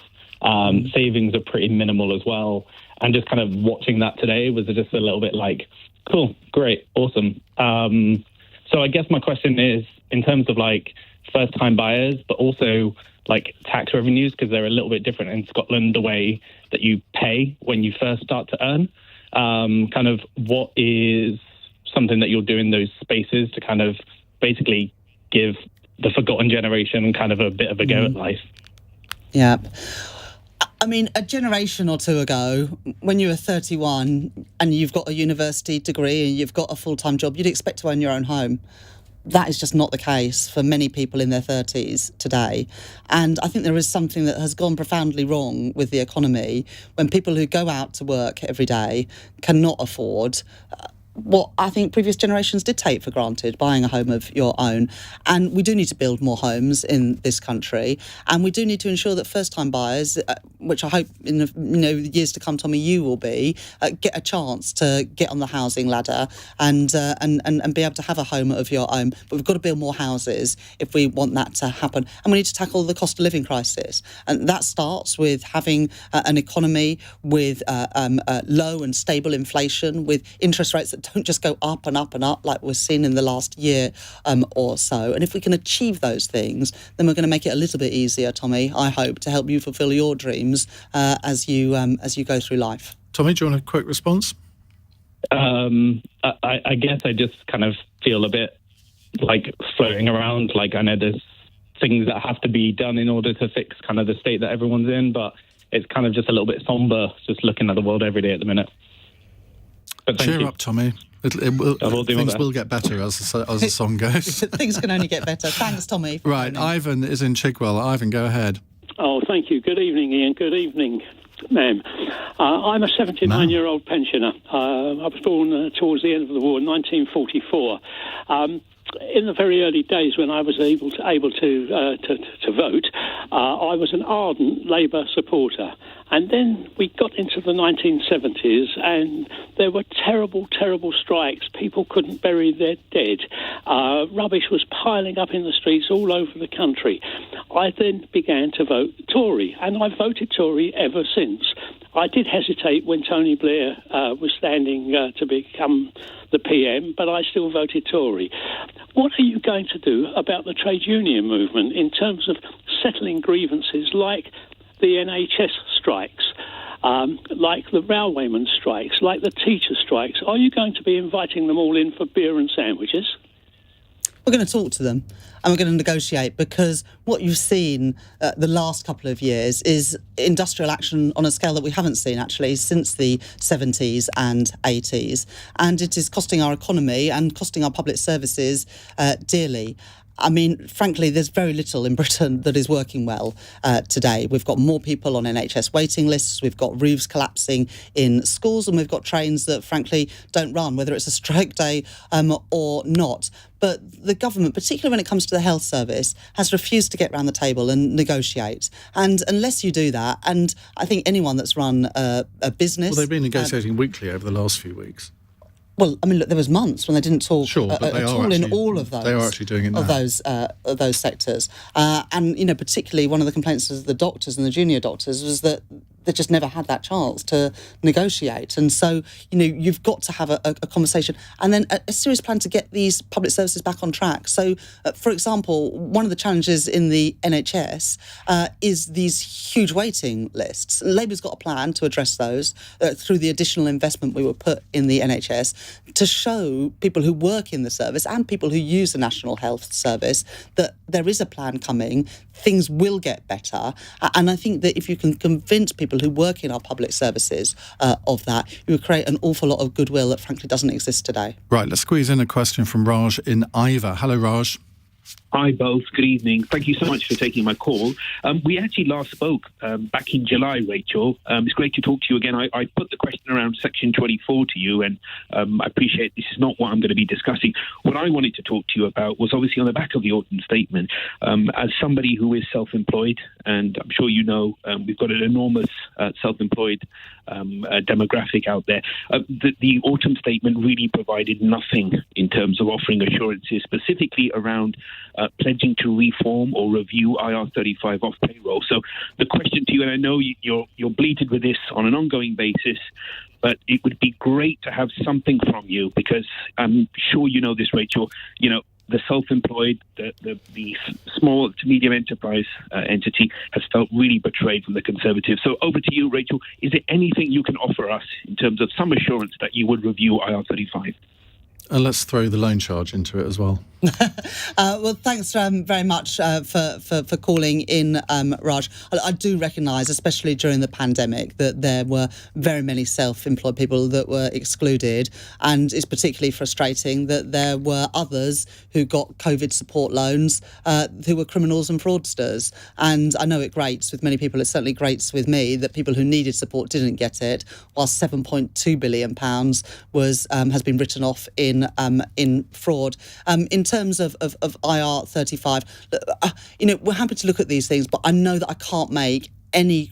Savings are pretty minimal as well. And just kind of watching that today was just a little bit like, cool, great, awesome. So I guess my question is, in terms of like first-time buyers, but also like tax revenues, because they're a little bit different in Scotland, the way that you pay when you first start to earn. Kind of what is something that you'll do in those spaces to kind of basically give the forgotten generation kind of a bit of a go at life? Yeah. I mean, a generation or two ago, when you were 31 and you've got a university degree and you've got a full-time job, you'd expect to own your own home. That is just not the case for many people in their 30s today. And I think there is something that has gone profoundly wrong with the economy when people who go out to work every day cannot afford what I think previous generations did take for granted, buying a home of your own. And we do need to build more homes in this country. And we do need to ensure that first-time buyers, which I hope in the years to come, Tommy, you will be, get a chance to get on the housing ladder and be able to have a home of your own. But we've got to build more houses if we want that to happen. And we need to tackle the cost of living crisis. And that starts with having an economy with low and stable inflation, with interest rates that don't just go up and up and up like we've seen in the last year or so. And if we can achieve those things, then we're going to make it a little bit easier, Tommy, I hope, to help you fulfil your dreams as you go through life. Tommy, do you want a quick response? I guess I just kind of feel a bit like floating around. Like, I know there's things that have to be done in order to fix kind of the state that everyone's in, but it's kind of just a little bit somber just looking at the world every day at the minute. Cheer up, Tommy. Things will get better as the song goes. Things can only get better. Thanks, Tommy. Right, Ivan is in Chigwell. Ivan, go ahead. Oh, thank you. Good evening, Ian. Good evening, ma'am. I'm a 79-year-old pensioner. I was born towards the end of the war in 1944. In the very early days when I was able to vote, I was an ardent Labour supporter. And then we got into the 1970s and there were terrible, terrible strikes. People couldn't bury their dead. Rubbish was piling up in the streets all over the country. I then began to vote Tory, and I've voted Tory ever since. I did hesitate when Tony Blair was standing to become the PM, but I still voted Tory. What are you going to do about the trade union movement in terms of settling grievances like the NHS strikes, like the railwayman strikes, like the teacher strikes? Are you going to be inviting them all in for beer and sandwiches? We're going to talk to them and we're going to negotiate, because what you've seen the last couple of years is industrial action on a scale that we haven't seen actually since the 70s and 80s. And it is costing our economy and costing our public services dearly. I mean, frankly, there's very little in Britain that is working well today. We've got more people on NHS waiting lists, we've got roofs collapsing in schools, and we've got trains that, frankly, don't run, whether it's a strike day or not. But the government, particularly when it comes to the health service, has refused to get round the table and negotiate. And unless you do that, and I think anyone that's run a business... Well, they've been negotiating weekly over the last few weeks. Well, I mean, look, there was months when they didn't talk at all in all of those. They are actually doing it now. Of those sectors, and particularly one of the complaints of the doctors and the junior doctors was that they just never had that chance to negotiate. And so, you've got to have a conversation and then a serious plan to get these public services back on track. So, for example, one of the challenges in the NHS is these huge waiting lists. Labour's got a plan to address those through the additional investment we will put in the NHS to show people who work in the service and people who use the National Health Service that there is a plan coming, things will get better. And I think that if you can convince people who work in our public services of that, you would create an awful lot of goodwill that frankly doesn't exist today. Right, let's squeeze in a question from Raj in Ivor. Hello, Raj. Hi, both. Good evening. Thank you so much for taking my call. We actually last spoke back in July, Rachel. It's great to talk to you again. I put the question around Section 24 to you, and I appreciate this is not what I'm going to be discussing. What I wanted to talk to you about was obviously on the back of the Autumn Statement. As somebody who is self-employed, and I'm sure you know, we've got an enormous self-employed demographic out there. The Autumn Statement really provided nothing in terms of offering assurances, specifically around pledging to reform or review IR35 off payroll. So the question to you, and I know you're bleated with this on an ongoing basis, but it would be great to have something from you, because I'm sure you know this, Rachel. You know, the self-employed, the small to medium enterprise entity has felt really betrayed from the Conservatives. So over to you, Rachel. Is there anything you can offer us in terms of some assurance that you would review IR35? And let's throw the loan charge into it as well. Well, thanks very much for calling in, Raj. I do recognise, especially during the pandemic, that there were very many self-employed people that were excluded, and it's particularly frustrating that there were others who got COVID support loans who were criminals and fraudsters. And I know it grates with many people. It certainly grates with me that people who needed support didn't get it, while £7.2 billion has been written off in fraud. In terms of IR35, we're happy to look at these things, but I know that I can't make any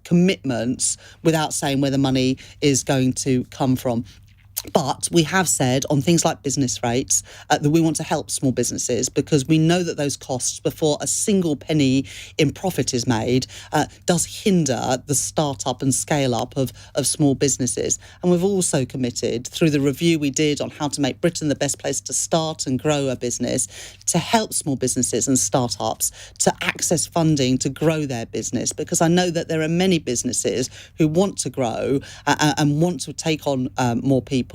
commitments without saying where the money is going to come from. But we have said on things like business rates that we want to help small businesses, because we know that those costs before a single penny in profit is made does hinder the start-up and scale-up of small businesses. And we've also committed, through the review we did on how to make Britain the best place to start and grow a business, to help small businesses and start-ups to access funding to grow their business, because I know that there are many businesses who want to grow and want to take on more people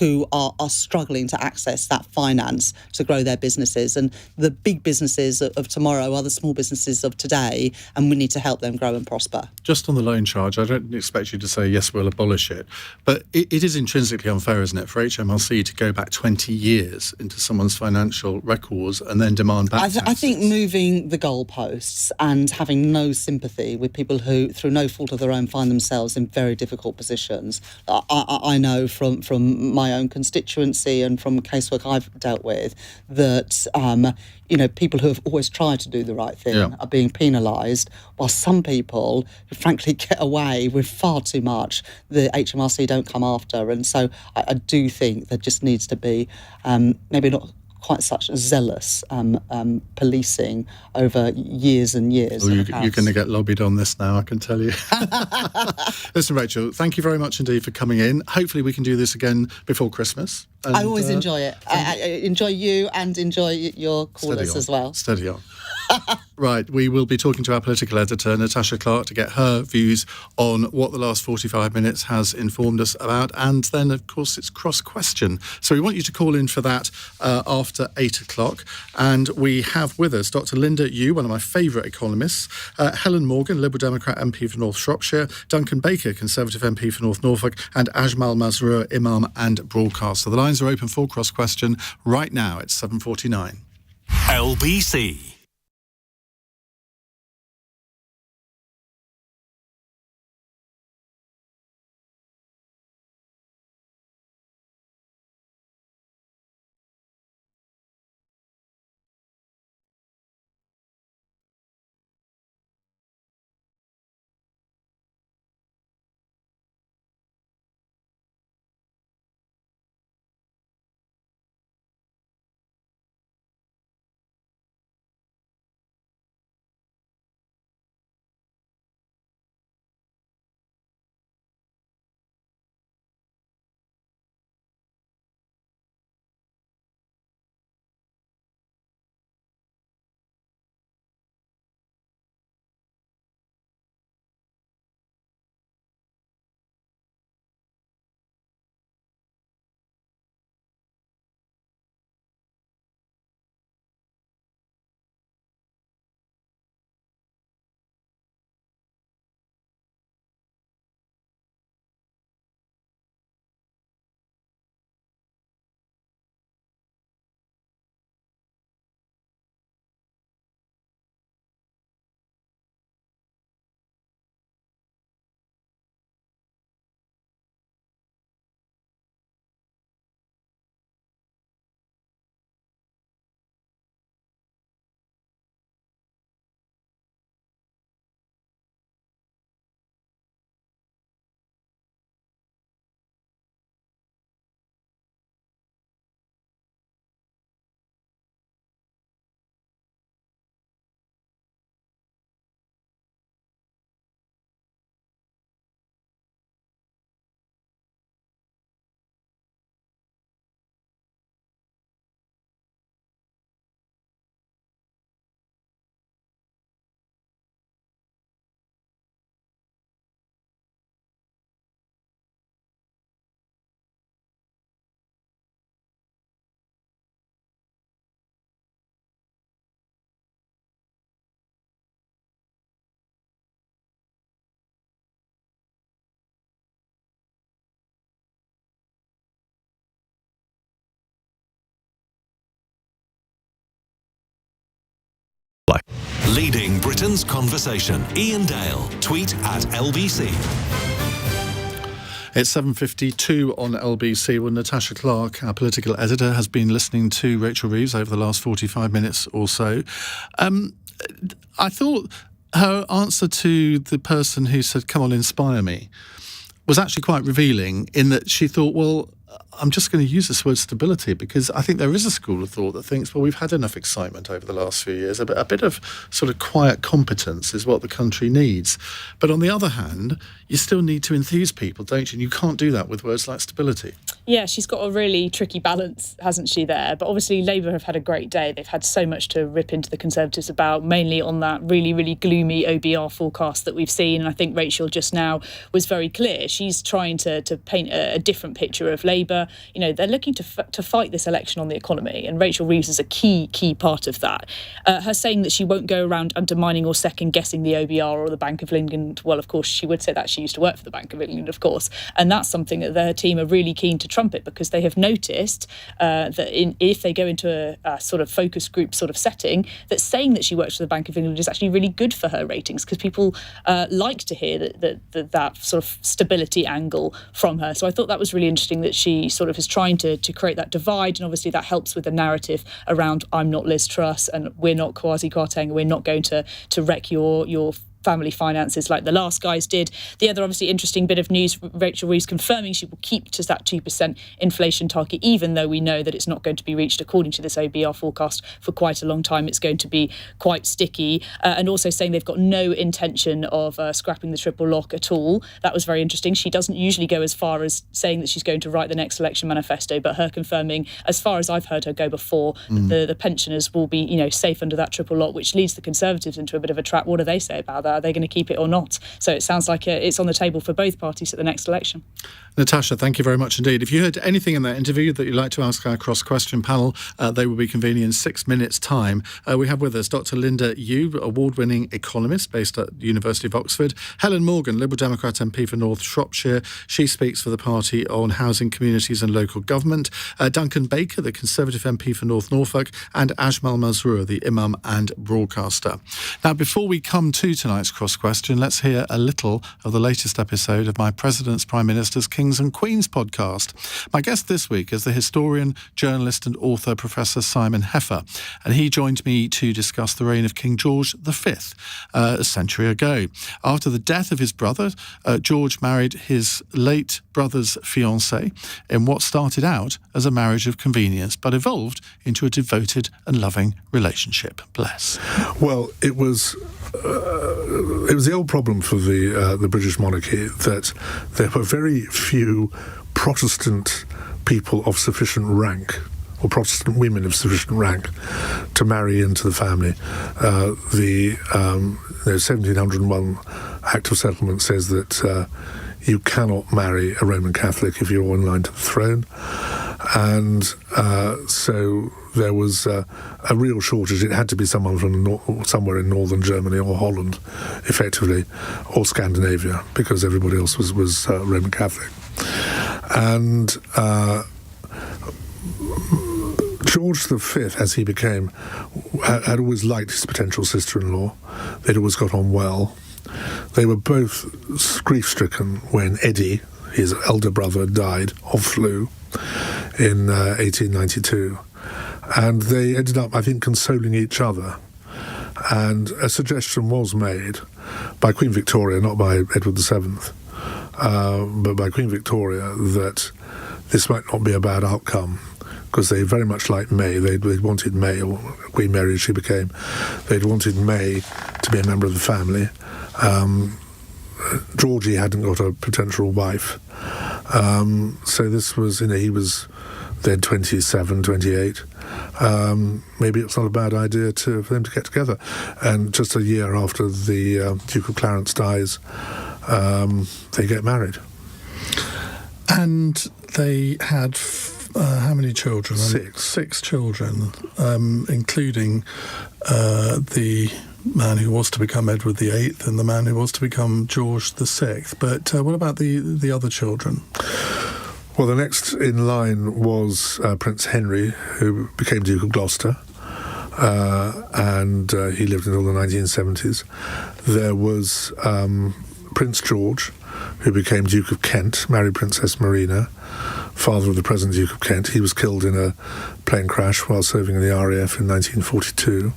who are struggling to access that finance to grow their businesses. And the big businesses of tomorrow are the small businesses of today, and we need to help them grow and prosper. Just on the loan charge, I don't expect you to say, yes, we'll abolish it. But it is intrinsically unfair, isn't it, for HMRC to go back 20 years into someone's financial records and then demand back taxes? I think moving the goalposts and having no sympathy with people who, through no fault of their own, find themselves in very difficult positions. I know from my own constituency and from casework I've dealt with that people who have always tried to do the right thing are being penalised, while some people who frankly get away with far too much, the HMRC don't come after. And so I do think there just needs to be maybe not quite such zealous policing over years and years. Well, you're going to get lobbied on this now, I can tell you. Listen, Rachel, thank you very much indeed for coming in. Hopefully we can do this again before Christmas. And, I always enjoy it. I enjoy you and enjoy your callers as well. Steady on. Right, we will be talking to our political editor, Natasha Clark, to get her views on what the last 45 minutes has informed us about. And then, of course, it's cross-question. So we want you to call in for that after 8 o'clock. And we have with us Dr. Linda Yueh, one of my favourite economists, Helen Morgan, Liberal Democrat MP for North Shropshire, Duncan Baker, Conservative MP for North Norfolk, and Ajmal Masroor, Imam and broadcaster. The lines are open for cross-question right now. It's 7:49. LBC Leading Britain's conversation. Iain Dale. Tweet at LBC. It's 7:52 on LBC. Well, Natasha Clark, our political editor, has been listening to Rachel Reeves over the last 45 minutes or so. I thought her answer to the person who said, "Come on, inspire me," was actually quite revealing in that she thought, well, I'm just going to use this word stability because I think there is a school of thought that thinks, well, we've had enough excitement over the last few years. A bit of sort of quiet competence is what the country needs. But on the other hand, you still need to enthuse people, don't you? And you can't do that with words like stability. Yeah, she's got a really tricky balance, hasn't she, there? But obviously Labour have had a great day. They've had so much to rip into the Conservatives about, mainly on that really, really gloomy OBR forecast that we've seen. And I think Rachel just now was very clear. She's trying to paint a different picture of Labour. You know, they're looking to fight this election on the economy. And Rachel Reeves is a key part of that. Her saying that she won't go around undermining or second-guessing the OBR or the Bank of England, well, of course, she would say that. She used to work for the Bank of England, of course. And that's something that their team are really keen to trumpet because they have noticed that if they go into a sort of focus group sort of setting, that saying that she works for the Bank of England is actually really good for her ratings because people like to hear that sort of stability angle from her. So I thought that was really interesting that she sort of is trying to create that divide, and obviously that helps with the narrative around I'm not Liz Truss and we're not Kwasi Kwarteng, we're not going to wreck your family finances like the last guys did. The other obviously interesting bit of news, Rachel Reeves confirming she will keep to that 2% inflation target, even though we know that it's not going to be reached according to this OBR forecast for quite a long time. It's going to be quite sticky. And also saying they've got no intention of scrapping the triple lock at all. That was very interesting. She doesn't usually go as far as saying that she's going to write the next election manifesto, but her confirming, as far as I've heard her go before, the pensioners will be, safe under that triple lock, which leads the Conservatives into a bit of a trap. What do they say about that? Are they going to keep it or not? So it sounds like it's on the table for both parties at the next election. Natasha, thank you very much indeed. If you heard anything in that interview that you'd like to ask our cross-question panel, they will be convening in 6 minutes' time. We have with us Dr. Linda Yueh, award-winning economist based at the University of Oxford. Helen Morgan, Liberal Democrat MP for North Shropshire. She speaks for the party on housing, communities and local government. Duncan Baker, the Conservative MP for North Norfolk. And Ajmal Masroor, the Imam and broadcaster. Now, before we come to tonight's cross-question, let's hear a little of the latest episode of my President's, Prime Minister's, Kings and Queens podcast. My guest this week is the historian, journalist and author Professor Simon Heffer, and he joined me to discuss the reign of King George V a century ago. After the death of his brother, George married his late brother's fiancée in what started out as a marriage of convenience but evolved into a devoted and loving relationship. Bless. Well, it was the old problem for the British monarchy that there were very few Protestant people of sufficient rank, or Protestant women of sufficient rank, to marry into the family. The 1701 Act of Settlement says that you cannot marry a Roman Catholic if you're in line to the throne, and so there was a real shortage. It had to be someone from somewhere in northern Germany or Holland, effectively, or Scandinavia, because everybody else was Roman Catholic. And George V, as he became, had always liked his potential sister-in-law. They'd always got on well. They were both grief-stricken when Eddie, his elder brother, died of flu in 1892. And they ended up, I think, consoling each other. And a suggestion was made by Queen Victoria, not by Edward VII, but by Queen Victoria, that this might not be a bad outcome, because they very much liked May. They wanted May, or Queen Mary as she became, they'd wanted May to be a member of the family. Georgie hadn't got a potential wife. So this was, he was then 27, 28. Maybe it's not a bad idea for them to get together. And just a year after the Duke of Clarence dies, they get married. And they had how many children? 6. 6 children, including the man who was to become Edward VIII and the man who was to become George VI. But what about the other children? Well, the next in line was Prince Henry, who became Duke of Gloucester. and he lived until the 1970s. There was Prince George, who became Duke of Kent, married Princess Marina, father of the present Duke of Kent. He was killed in a plane crash while serving in the RAF in 1942.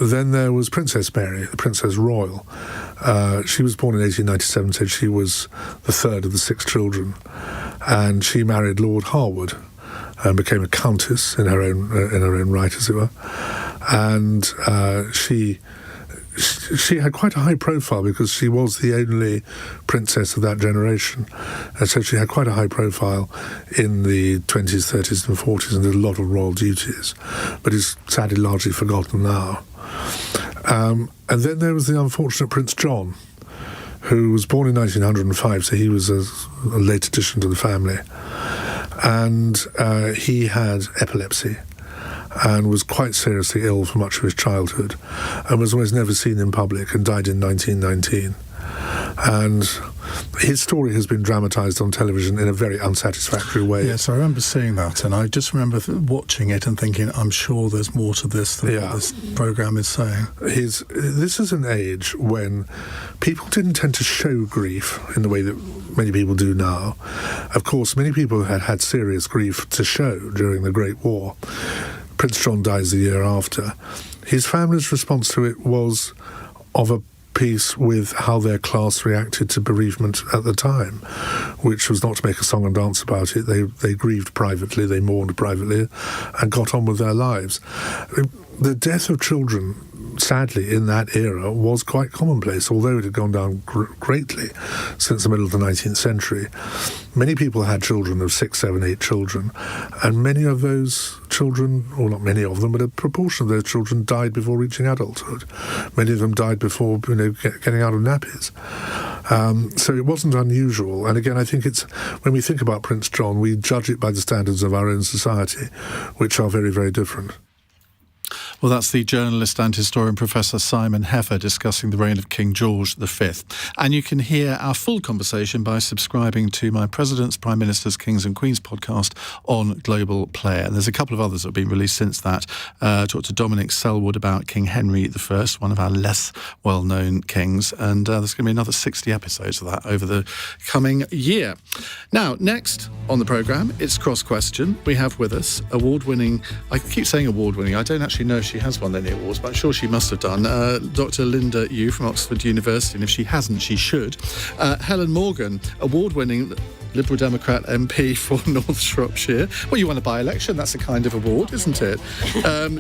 Then there was Princess Mary, the Princess Royal. She was born in 1897, so she was the third of the 6 children. And she married Lord Harwood and became a countess in her own right, as it were. And she had quite a high profile because she was the only princess of that generation. And so she had quite a high profile in the 20s, 30s and 40s and did a lot of royal duties, but is sadly largely forgotten now. And then there was the unfortunate Prince John, who was born in 1905, so he was a late addition to the family. And he had epilepsy and was quite seriously ill for much of his childhood and was almost never seen in public and died in 1919. And his story has been dramatised on television in a very unsatisfactory way. Yes, I remember seeing that, and I just remember watching it and thinking, I'm sure there's more to this than what this programme is saying. This is an age when people didn't tend to show grief in the way that many people do now. Of course, many people had serious grief to show during the Great War. Prince John dies the year after. His family's response to it was of a piece with how their class reacted to bereavement at the time, which was not to make a song and dance about it. They grieved privately, they mourned privately, and got on with their lives. The death of children, sadly, in that era was quite commonplace, although it had gone down greatly since the middle of the 19th century. Many people had children of 6, 7, 8 children, and many of those children, or not many of them, but a proportion of those children died before reaching adulthood. Many of them died before getting out of nappies. So it wasn't unusual. And again, I think it's when we think about Prince John, we judge it by the standards of our own society, which are very, very different. Well, that's the journalist and historian Professor Simon Heffer discussing the reign of King George V. And you can hear our full conversation by subscribing to my Presidents, Prime Ministers, Kings and Queens podcast on Global Player. And there's a couple of others that have been released since that. Talked to Dominic Selwood about King Henry I, one of our less well-known kings. And there's going to be another 60 episodes of that over the coming year. Now, next on the programme, it's Cross Question. We have with us award-winning, I keep saying award-winning, I don't actually know if she has won any awards, but I'm sure she must have done. Dr. Linda Yueh from Oxford University, and if she hasn't, she should. Helen Morgan, award-winning Liberal Democrat MP for North Shropshire. Well, you won a by-election. That's a kind of award, isn't it?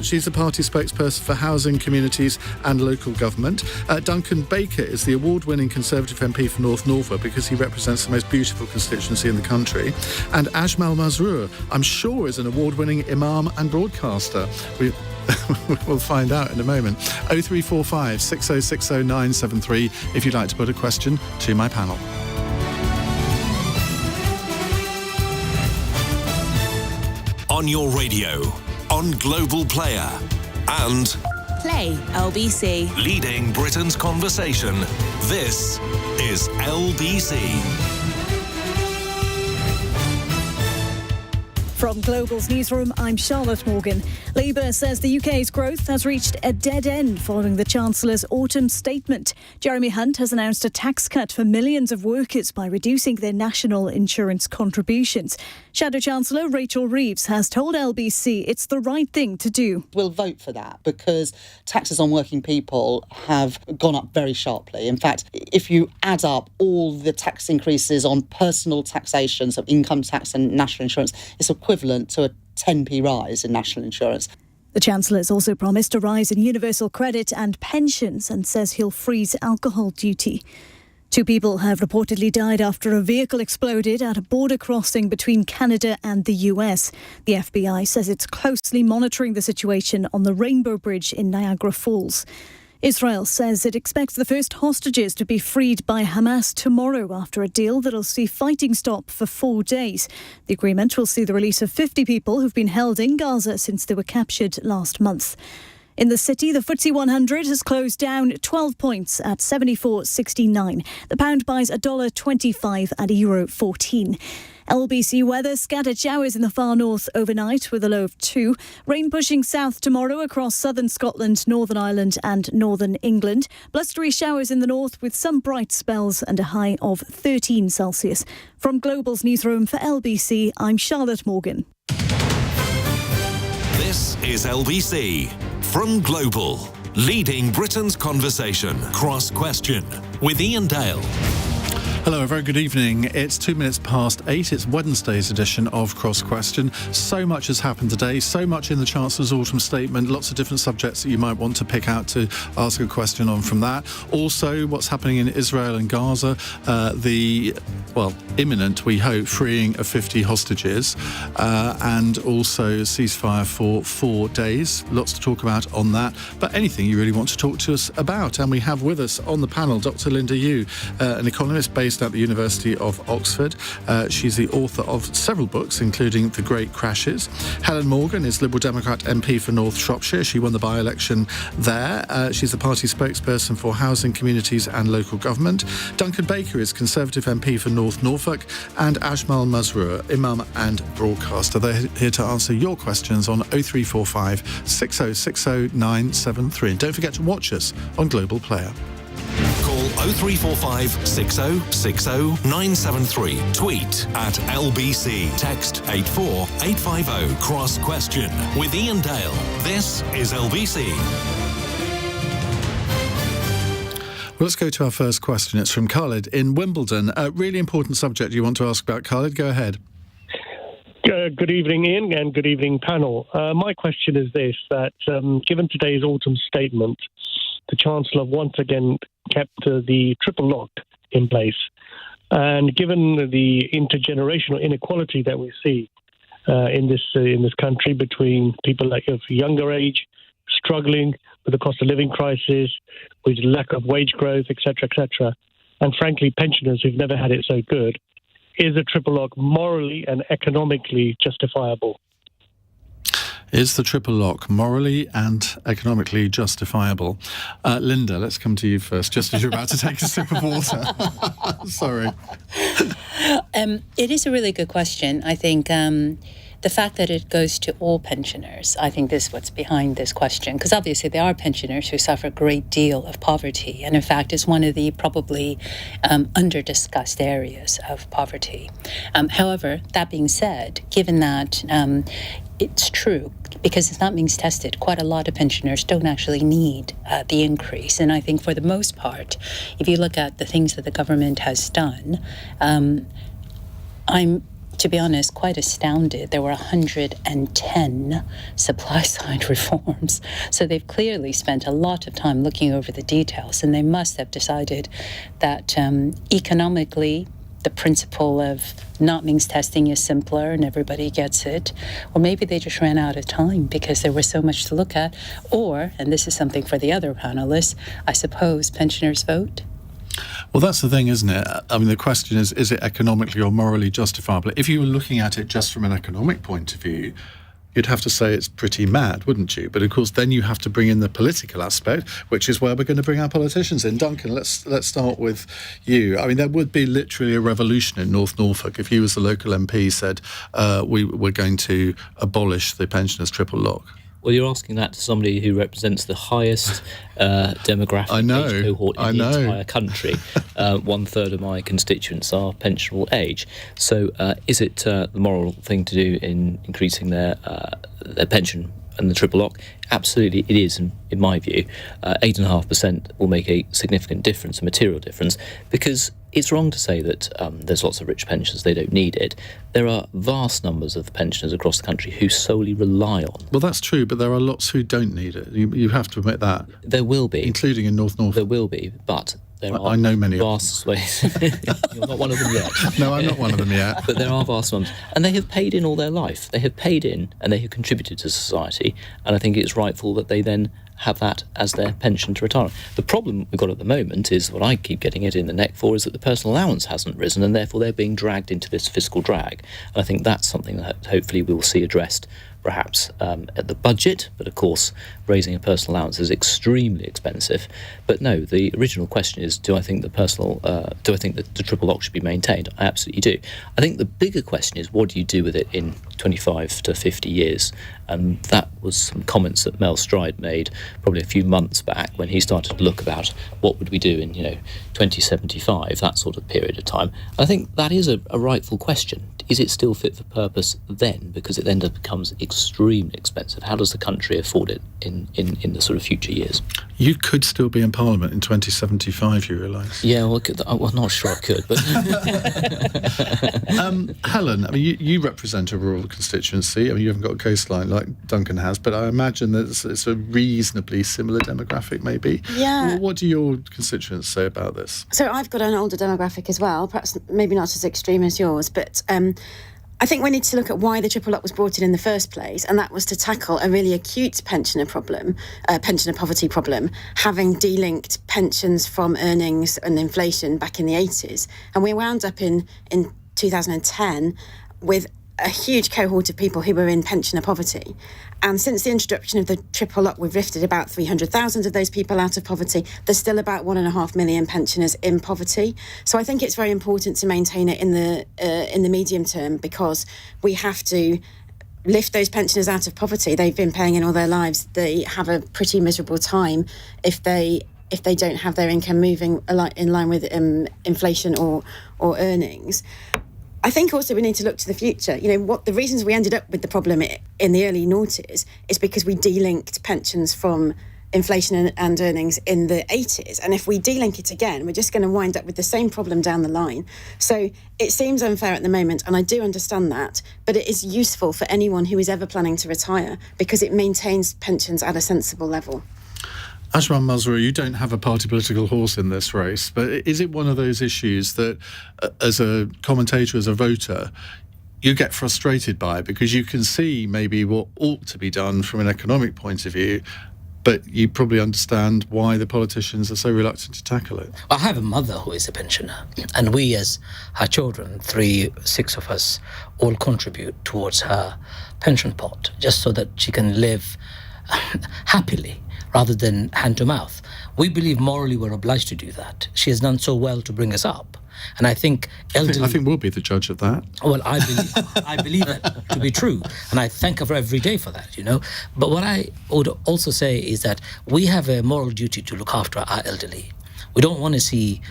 She's the party spokesperson for housing, communities and local government. Duncan Baker is the award-winning Conservative MP for North Norfolk because he represents the most beautiful constituency in the country. And Ajmal Masroor, I'm sure, is an award-winning Imam and broadcaster. We'll find out in a moment. 0345 6060 973 if you'd like to put a question to my panel. On your radio, on Global Player, and Play LBC. Leading Britain's conversation. This is LBC. From Global's newsroom, I'm Charlotte Morgan. Labour says the UK's growth has reached a dead end following the Chancellor's autumn statement. Jeremy Hunt has announced a tax cut for millions of workers by reducing their national insurance contributions. Shadow Chancellor Rachel Reeves has told LBC it's the right thing to do. We'll vote for that because taxes on working people have gone up very sharply. In fact, if you add up all the tax increases on personal taxation, so income tax and national insurance, it's equivalent to a 10p rise in national insurance. The Chancellor has also promised a rise in universal credit and pensions and says he'll freeze alcohol duty. 2 people have reportedly died after a vehicle exploded at a border crossing between Canada and the US. The FBI says it's closely monitoring the situation on the Rainbow Bridge in Niagara Falls. Israel says it expects the first hostages to be freed by Hamas tomorrow after a deal that'll see fighting stop for 4 days. The agreement will see the release of 50 people who've been held in Gaza since they were captured last month. In the city, the FTSE 100 has closed down 12 points at 74.69. The pound buys $1.25 at €14. LBC weather, scattered showers in the far north overnight with a low of 2. Rain pushing south tomorrow across southern Scotland, Northern Ireland and northern England. Blustery showers in the north with some bright spells and a high of 13 Celsius. From Global's newsroom for LBC, I'm Charlotte Morgan. This is LBC from Global, leading Britain's conversation. Cross Question with Iain Dale. Hello, a very good evening. It's 2 minutes past 8. It's Wednesday's edition of Cross Question. So much has happened today, so much in the Chancellor's autumn statement, lots of different subjects that you might want to pick out to ask a question on from that. Also, what's happening in Israel and Gaza, imminent, we hope, freeing of 50 hostages, and also ceasefire for 4 days. Lots to talk about on that, but anything you really want to talk to us about. And we have with us on the panel Dr. Linda Yueh, an economist based at the University of Oxford. She's the author of several books, including The Great Crashes. Helen Morgan is Liberal Democrat MP for North Shropshire. She won the by-election there. She's the party spokesperson for housing, communities and local government. Duncan Baker is Conservative MP for North Norfolk. And Ajmal Masroor, Imam and broadcaster. They're here to answer your questions on 0345 6060 973. And don't forget to watch us on Global Player. Call 0345 6060 973. Tweet at LBC. Text 84850. Cross Question with Iain Dale. This is LBC. Well, let's go to our first question. It's from Khalid in Wimbledon. A really important subject you want to ask about, Khalid. Go ahead. Good evening, Iain, and good evening, panel. My question is this, that given today's autumn statement, the Chancellor once again kept the triple lock in place. And given the intergenerational inequality that we see in this country between people of younger age struggling with the cost of living crisis, with lack of wage growth, etc., and frankly, pensioners who've never had it so good, is a triple lock morally and economically justifiable? Is the triple lock morally and economically justifiable? Linda, let's come to you first, just as you're about to take a sip of water. Sorry. It is a really good question. I think the fact that it goes to all pensioners, I think this is what's behind this question, because obviously there are pensioners who suffer a great deal of poverty, and in fact it's one of the probably under-discussed areas of poverty. However, that being said, given that it's true, because it's not means tested, quite a lot of pensioners don't actually need the increase. And I think for the most part, if you look at the things that the government has done, I'm, to be honest, quite astounded. There were 110 supply-side reforms. So they've clearly spent a lot of time looking over the details, and they must have decided that economically, the principle of not means testing is simpler and everybody gets it. Or maybe they just ran out of time because there was so much to look at. Or, and this is something for the other panelists, I suppose pensioners vote. Well, that's the thing, isn't it? I mean, the question is it economically or morally justifiable? If you were looking at it just from an economic point of view, you'd have to say it's pretty mad, wouldn't you? But of course, then you have to bring in the political aspect, which is where we're going to bring our politicians in. Duncan, let's start with you. I mean, there would be literally a revolution in North Norfolk if you, as the local MP, said we're going to abolish the pensioners' triple lock. Well, you're asking that to somebody who represents the highest demographic age cohort in the entire country. 1/3 of my constituents are pensionable age. So is it the moral thing to do in increasing their pension and the triple lock? Absolutely it is, in my view. 8.5% will make a significant difference, a material difference, because it's wrong to say that there's lots of rich pensioners, they don't need it. There are vast numbers of pensioners across the country who solely rely on. Well, that's true, but there are lots who don't need it. You have to admit that. There will be. Including in North Norfolk. There will be, but there are I know many vast ways. You're not one of them yet. No, I'm not one of them yet. But there are vast numbers. And they have paid in all their life. They have paid in and they have contributed to society. And I think it's rightful that they then have that as their pension to retire. The problem we've got at the moment is, what I keep getting it in the neck for, is that the personal allowance hasn't risen, and therefore they're being dragged into this fiscal drag. And I think that's something that hopefully we will see addressed perhaps at the budget, but of course raising a personal allowance is extremely expensive. But no, the original question is, do I think that the triple lock should be maintained? I absolutely do. I think the bigger question is, what do you do with it in 25 to 50 years? And that was some comments that Mel Stride made probably a few months back when he started to look about what would we do in 2075, that sort of period of time. I think that is a rightful question. Is it still fit for purpose then? Because it then becomes extremely expensive. How does the country afford it in the sort of future years? You could still be in Parliament in 2075, you realise? Yeah, well, I'm not sure I could, but... Helen, I mean, you represent a rural constituency. I mean, you haven't got a coastline like Duncan has, but I imagine that it's a reasonably similar demographic, maybe. Yeah. What do your constituents say about this? So I've got an older demographic as well, perhaps maybe not as extreme as yours, but I think we need to look at why the triple lock was brought in the first place, and that was to tackle a really acute pensioner poverty problem, having delinked pensions from earnings and inflation back in the 80s. And we wound up in 2010 with a huge cohort of people who were in pensioner poverty. And since the introduction of the triple lock, we've lifted about 300,000 of those people out of poverty. There's still about 1.5 million pensioners in poverty. So I think it's very important to maintain it in the medium term, because we have to lift those pensioners out of poverty. They've been paying in all their lives. They have a pretty miserable time if they don't have their income moving in line with inflation or earnings. I think also we need to look to the future. What the reasons we ended up with the problem in the early noughties is because we delinked pensions from inflation and earnings in the 80s. And if we delink it again, we're just going to wind up with the same problem down the line. So it seems unfair at the moment, and I do understand that, but it is useful for anyone who is ever planning to retire because it maintains pensions at a sensible level. Ajmal Masroor, you don't have a party political horse in this race, but is it one of those issues that, as a commentator, as a voter, you get frustrated by because you can see maybe what ought to be done from an economic point of view, but you probably understand why the politicians are so reluctant to tackle it? I have a mother who is a pensioner, and we as her children, 6 of us, all contribute towards her pension pot, just so that she can live happily rather than hand to mouth. We believe morally we're obliged to do that. She has done so well to bring us up. And I think elderly... I think we'll be the judge of that. Well, I believe that to be true. And I thank her every day for that, But what I would also say is that we have a moral duty to look after our elderly. We don't want to see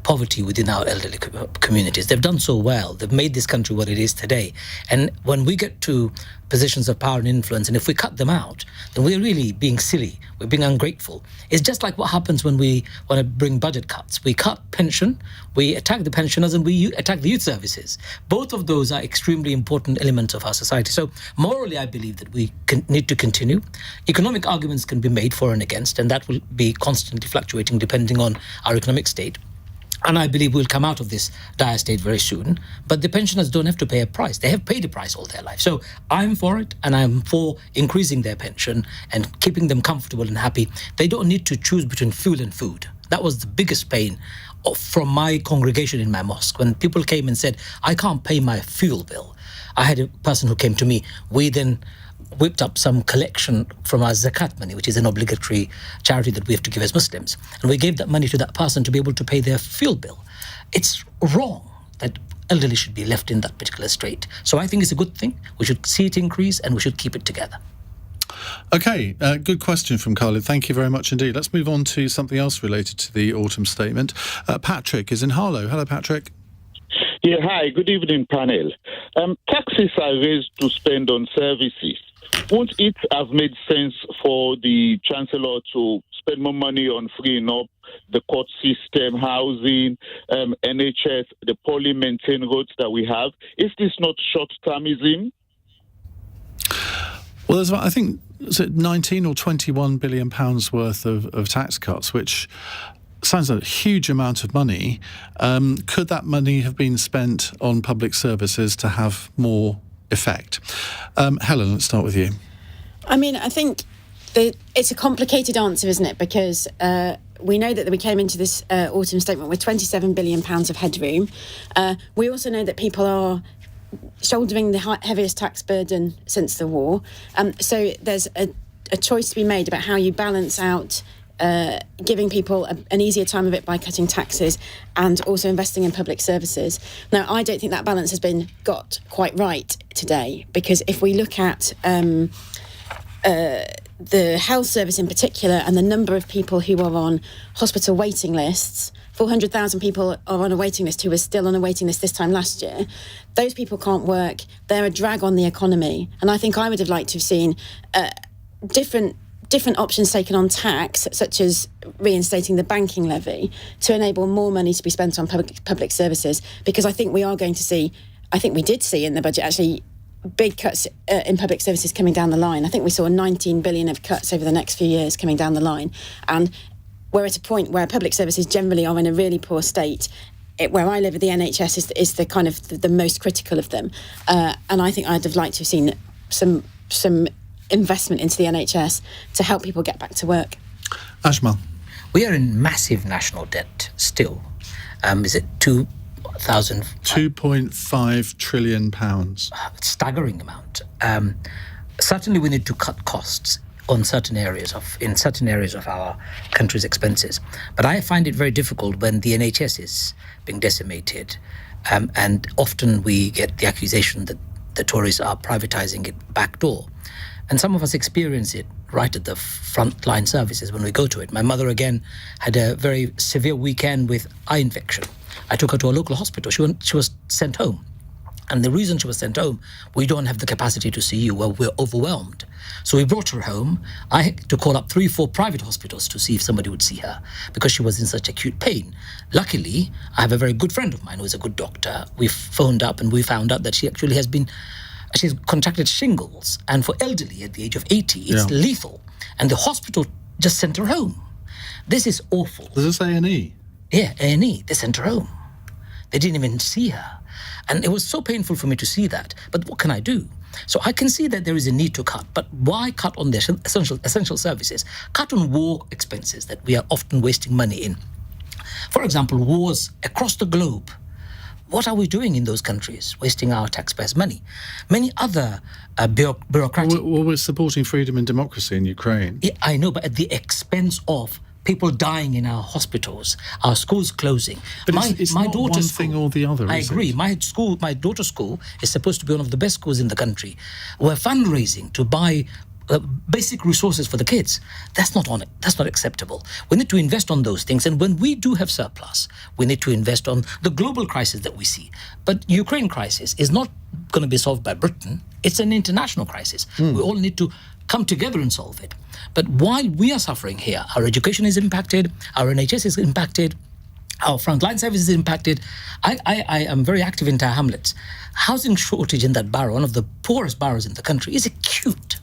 poverty within our elderly communities. They've done so well. They've made this country what it is today. And when we get to positions of power and influence, and if we cut them out, then we're really being silly. We're being ungrateful. It's just like what happens when we want to bring budget cuts. We cut pension, we attack the pensioners, and we attack the youth services. Both of those are extremely important elements of our society. So morally, I believe that we need to continue. Economic arguments can be made for and against, and that will be constantly fluctuating depending on our economic state. And I believe we'll come out of this dire state very soon. But the pensioners don't have to pay a price. They have paid a price all their life. So I'm for it, and I'm for increasing their pension and keeping them comfortable and happy. They don't need to choose between fuel and food. That was the biggest pain from my congregation in my mosque. When people came and said, I can't pay my fuel bill. I had a person who came to me. We then whipped up some collection from our zakat money, which is an obligatory charity that we have to give as Muslims. And we gave that money to that person to be able to pay their fuel bill. It's wrong that elderly should be left in that particular state. So I think it's a good thing. We should see it increase and we should keep it together. OK, good question from Khalid. Thank you very much indeed. Let's move on to something else related to the autumn statement. Patrick is in Harlow. Hello, Patrick. Yeah, hi. Good evening, panel. Taxes are raised to spend on services. Won't it have made sense for the Chancellor to spend more money on freeing up the court system, housing, NHS, the poorly maintained roads that we have? Is this not short-termism? Well, there's, I think, is it 19 or 21 billion pounds worth of tax cuts, which sounds like a huge amount of money. Could that money have been spent on public services to have more effect? Helen, let's start with you. I mean, I think it's a complicated answer, isn't it? Because we know that we came into this autumn statement with £27 billion of headroom. We also know that people are shouldering the heaviest tax burden since the war. So there's a choice to be made about how you balance out giving people an easier time of it by cutting taxes and also investing in public services. Now, I don't think that balance has been got quite right today, because if we look at the health service in particular and the number of people who are on hospital waiting lists, 400,000 people are on a waiting list who were still on a waiting list this time last year. Those people can't work. They're a drag on the economy. And I think I would have liked to have seen different options taken on tax, such as reinstating the banking levy, to enable more money to be spent on public services, because I think we are going to see, I think we did see in the budget actually big cuts in public services coming down the line. I think we saw 19 billion of cuts over the next few years coming down the line. And we're at a point where public services generally are in a really poor state. Where I live, the NHS is the kind of the most critical of them. And I think I'd have liked to have seen some investment into the NHS to help people get back to work. Ajmal. We are in massive national debt still. Is it 2.5 trillion pounds? Staggering amount. Certainly, we need to cut costs in certain areas of our country's expenses. But I find it very difficult when the NHS is being decimated, and often we get the accusation that the Tories are privatising it backdoor. And some of us experience it right at the frontline services when we go to it. My mother, again, had a very severe weekend with eye infection. I took her to a local hospital. She was sent home. And the reason she was sent home, we don't have the capacity to see you. Well, we're overwhelmed. So we brought her home. I had to call up 3-4 private hospitals to see if somebody would see her because she was in such acute pain. Luckily, I have a very good friend of mine who is a good doctor. We phoned up and we found out that she actually she's contracted shingles. And for elderly at the age of 80, it's lethal. And the hospital just sent her home. This is awful. Does this A&E? Yeah, A&E. They sent her home. They didn't even see her. And it was so painful for me to see that. But what can I do? So I can see that there is a need to cut. But why cut on the essential services? Cut on war expenses that we are often wasting money in. For example, wars across the globe. What are we doing in those countries? Wasting our taxpayers' money. Many other bureaucratic... Well, we're supporting freedom and democracy in Ukraine. Yeah, I know, but at the expense of people dying in our hospitals, our schools closing. But it's not one thing or the other, I agree. My daughter's school is supposed to be one of the best schools in the country. We're fundraising to buy basic resources for the kids. That's not acceptable. We need to invest on those things. And when we do have surplus, we need to invest on the global crisis that we see. But Ukraine crisis is not going to be solved by Britain. It's an international crisis. We all need to come together and solve it. But while we are suffering here, our education is impacted, our NHS is impacted, our frontline service is impacted. I am very active in Tower Hamlets. Housing shortage in that borough, one of the poorest boroughs in the country, is acute.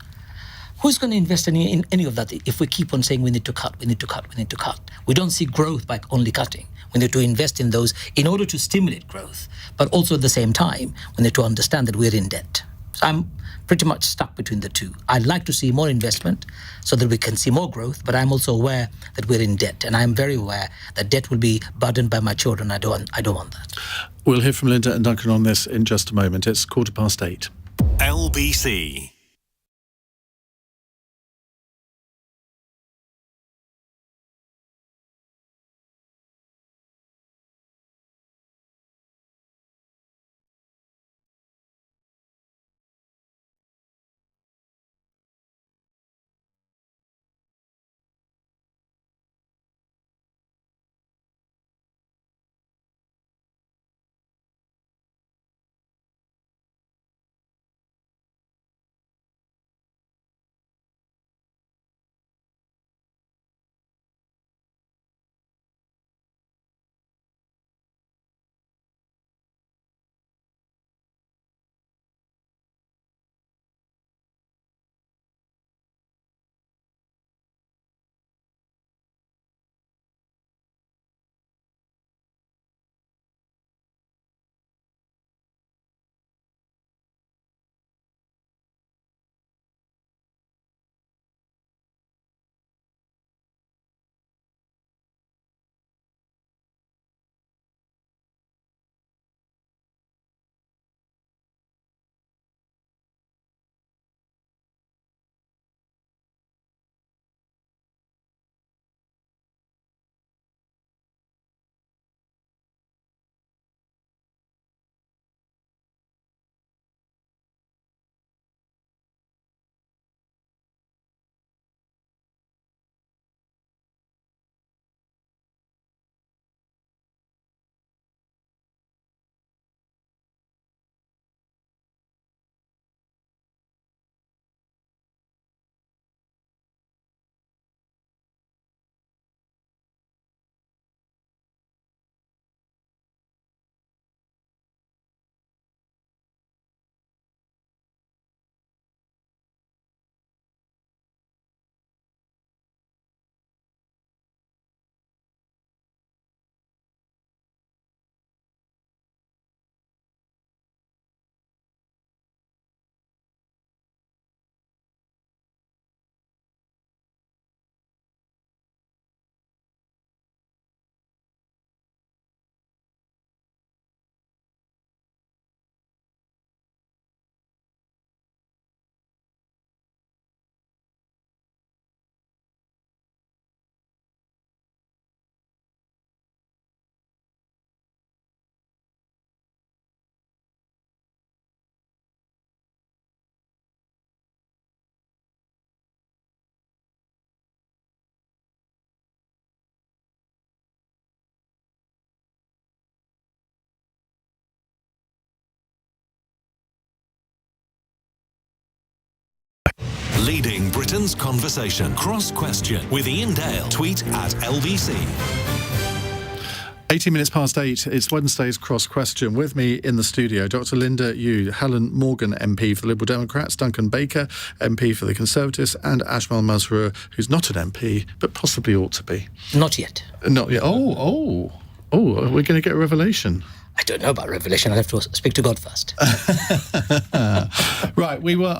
Who's going to invest in any of that if we keep on saying we need to cut, we need to cut, we need to cut? We don't see growth by only cutting. We need to invest in those in order to stimulate growth. But also at the same time, we need to understand that we're in debt. So I'm pretty much stuck between the two. I'd like to see more investment so that we can see more growth, but I'm also aware that we're in debt, and I'm very aware that debt will be burdened by my children. I don't want that. We'll hear from Linda and Duncan on this in just a moment. It's 8:15. LBC Britain's conversation. Cross Question with Iain Dale. Tweet at LBC. 18 minutes past 8, it's Wednesday's Cross Question. With me in the studio, Dr. Linda Yueh, Helen Morgan, MP for the Liberal Democrats, Duncan Baker, MP for the Conservatives, and Ajmal Masroor, who's not an MP, but possibly ought to be. Not yet. Not yet. Oh, we're going to get a revelation. I don't know about revelation. I'll have to speak to God first. Right, you were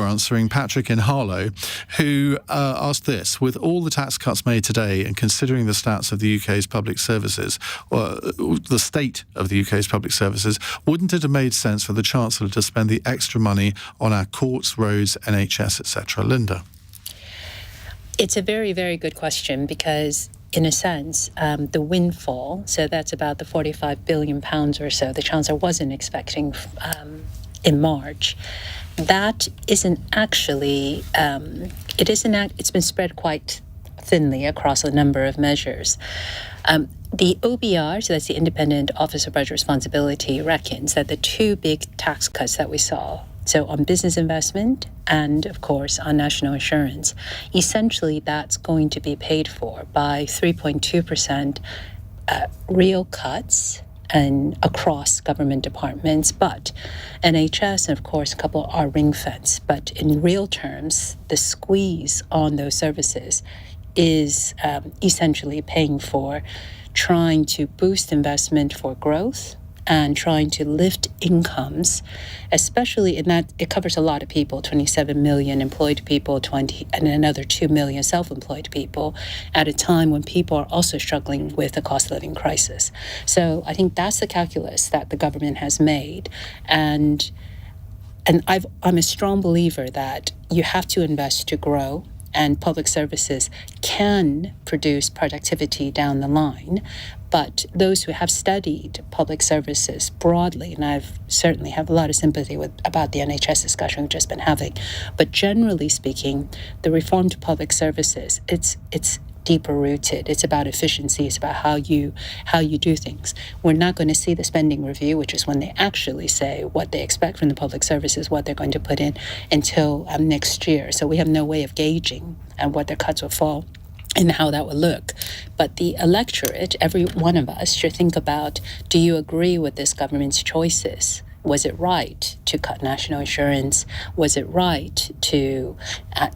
answering Patrick in Harlow, who asked this: with all the tax cuts made today and considering the stats of the UK's public services, or the state of the UK's public services, wouldn't it have made sense for the Chancellor to spend the extra money on our courts, roads, NHS, etc.? Linda? It's a very, very good question because, in a sense, the windfall, so that's about the £45 billion or so the Chancellor wasn't expecting in March, that isn't actually, it's been spread quite thinly across a number of measures. The OBR, so that's the Independent Office of Budget Responsibility, reckons that the two big tax cuts that we saw, so on business investment and, of course, on national insurance, essentially that's going to be paid for by 3.2% real cuts and across government departments, but NHS and, of course, a couple are ring-fenced. But in real terms, the squeeze on those services is essentially paying for trying to boost investment for growth and trying to lift incomes, especially in that it covers a lot of people, 27 million employed people, and another 2 million self-employed people, at a time when people are also struggling with the cost of living crisis. So I think that's the calculus that the government has made. And I'm a strong believer that you have to invest to grow, and public services can produce productivity down the line. But those who have studied public services broadly, and I've certainly have a lot of sympathy about the NHS discussion we've just been having, but generally speaking, the reform to public services, it's deeper rooted. It's about efficiency. It's about how you do things. We're not going to see the spending review, which is when they actually say what they expect from the public services, what they're going to put in, until next year. So we have no way of gauging what their cuts will fall and how that will look. But the electorate, every one of us, should think about, do you agree with this government's choices? Was it right to cut national insurance? Was it right to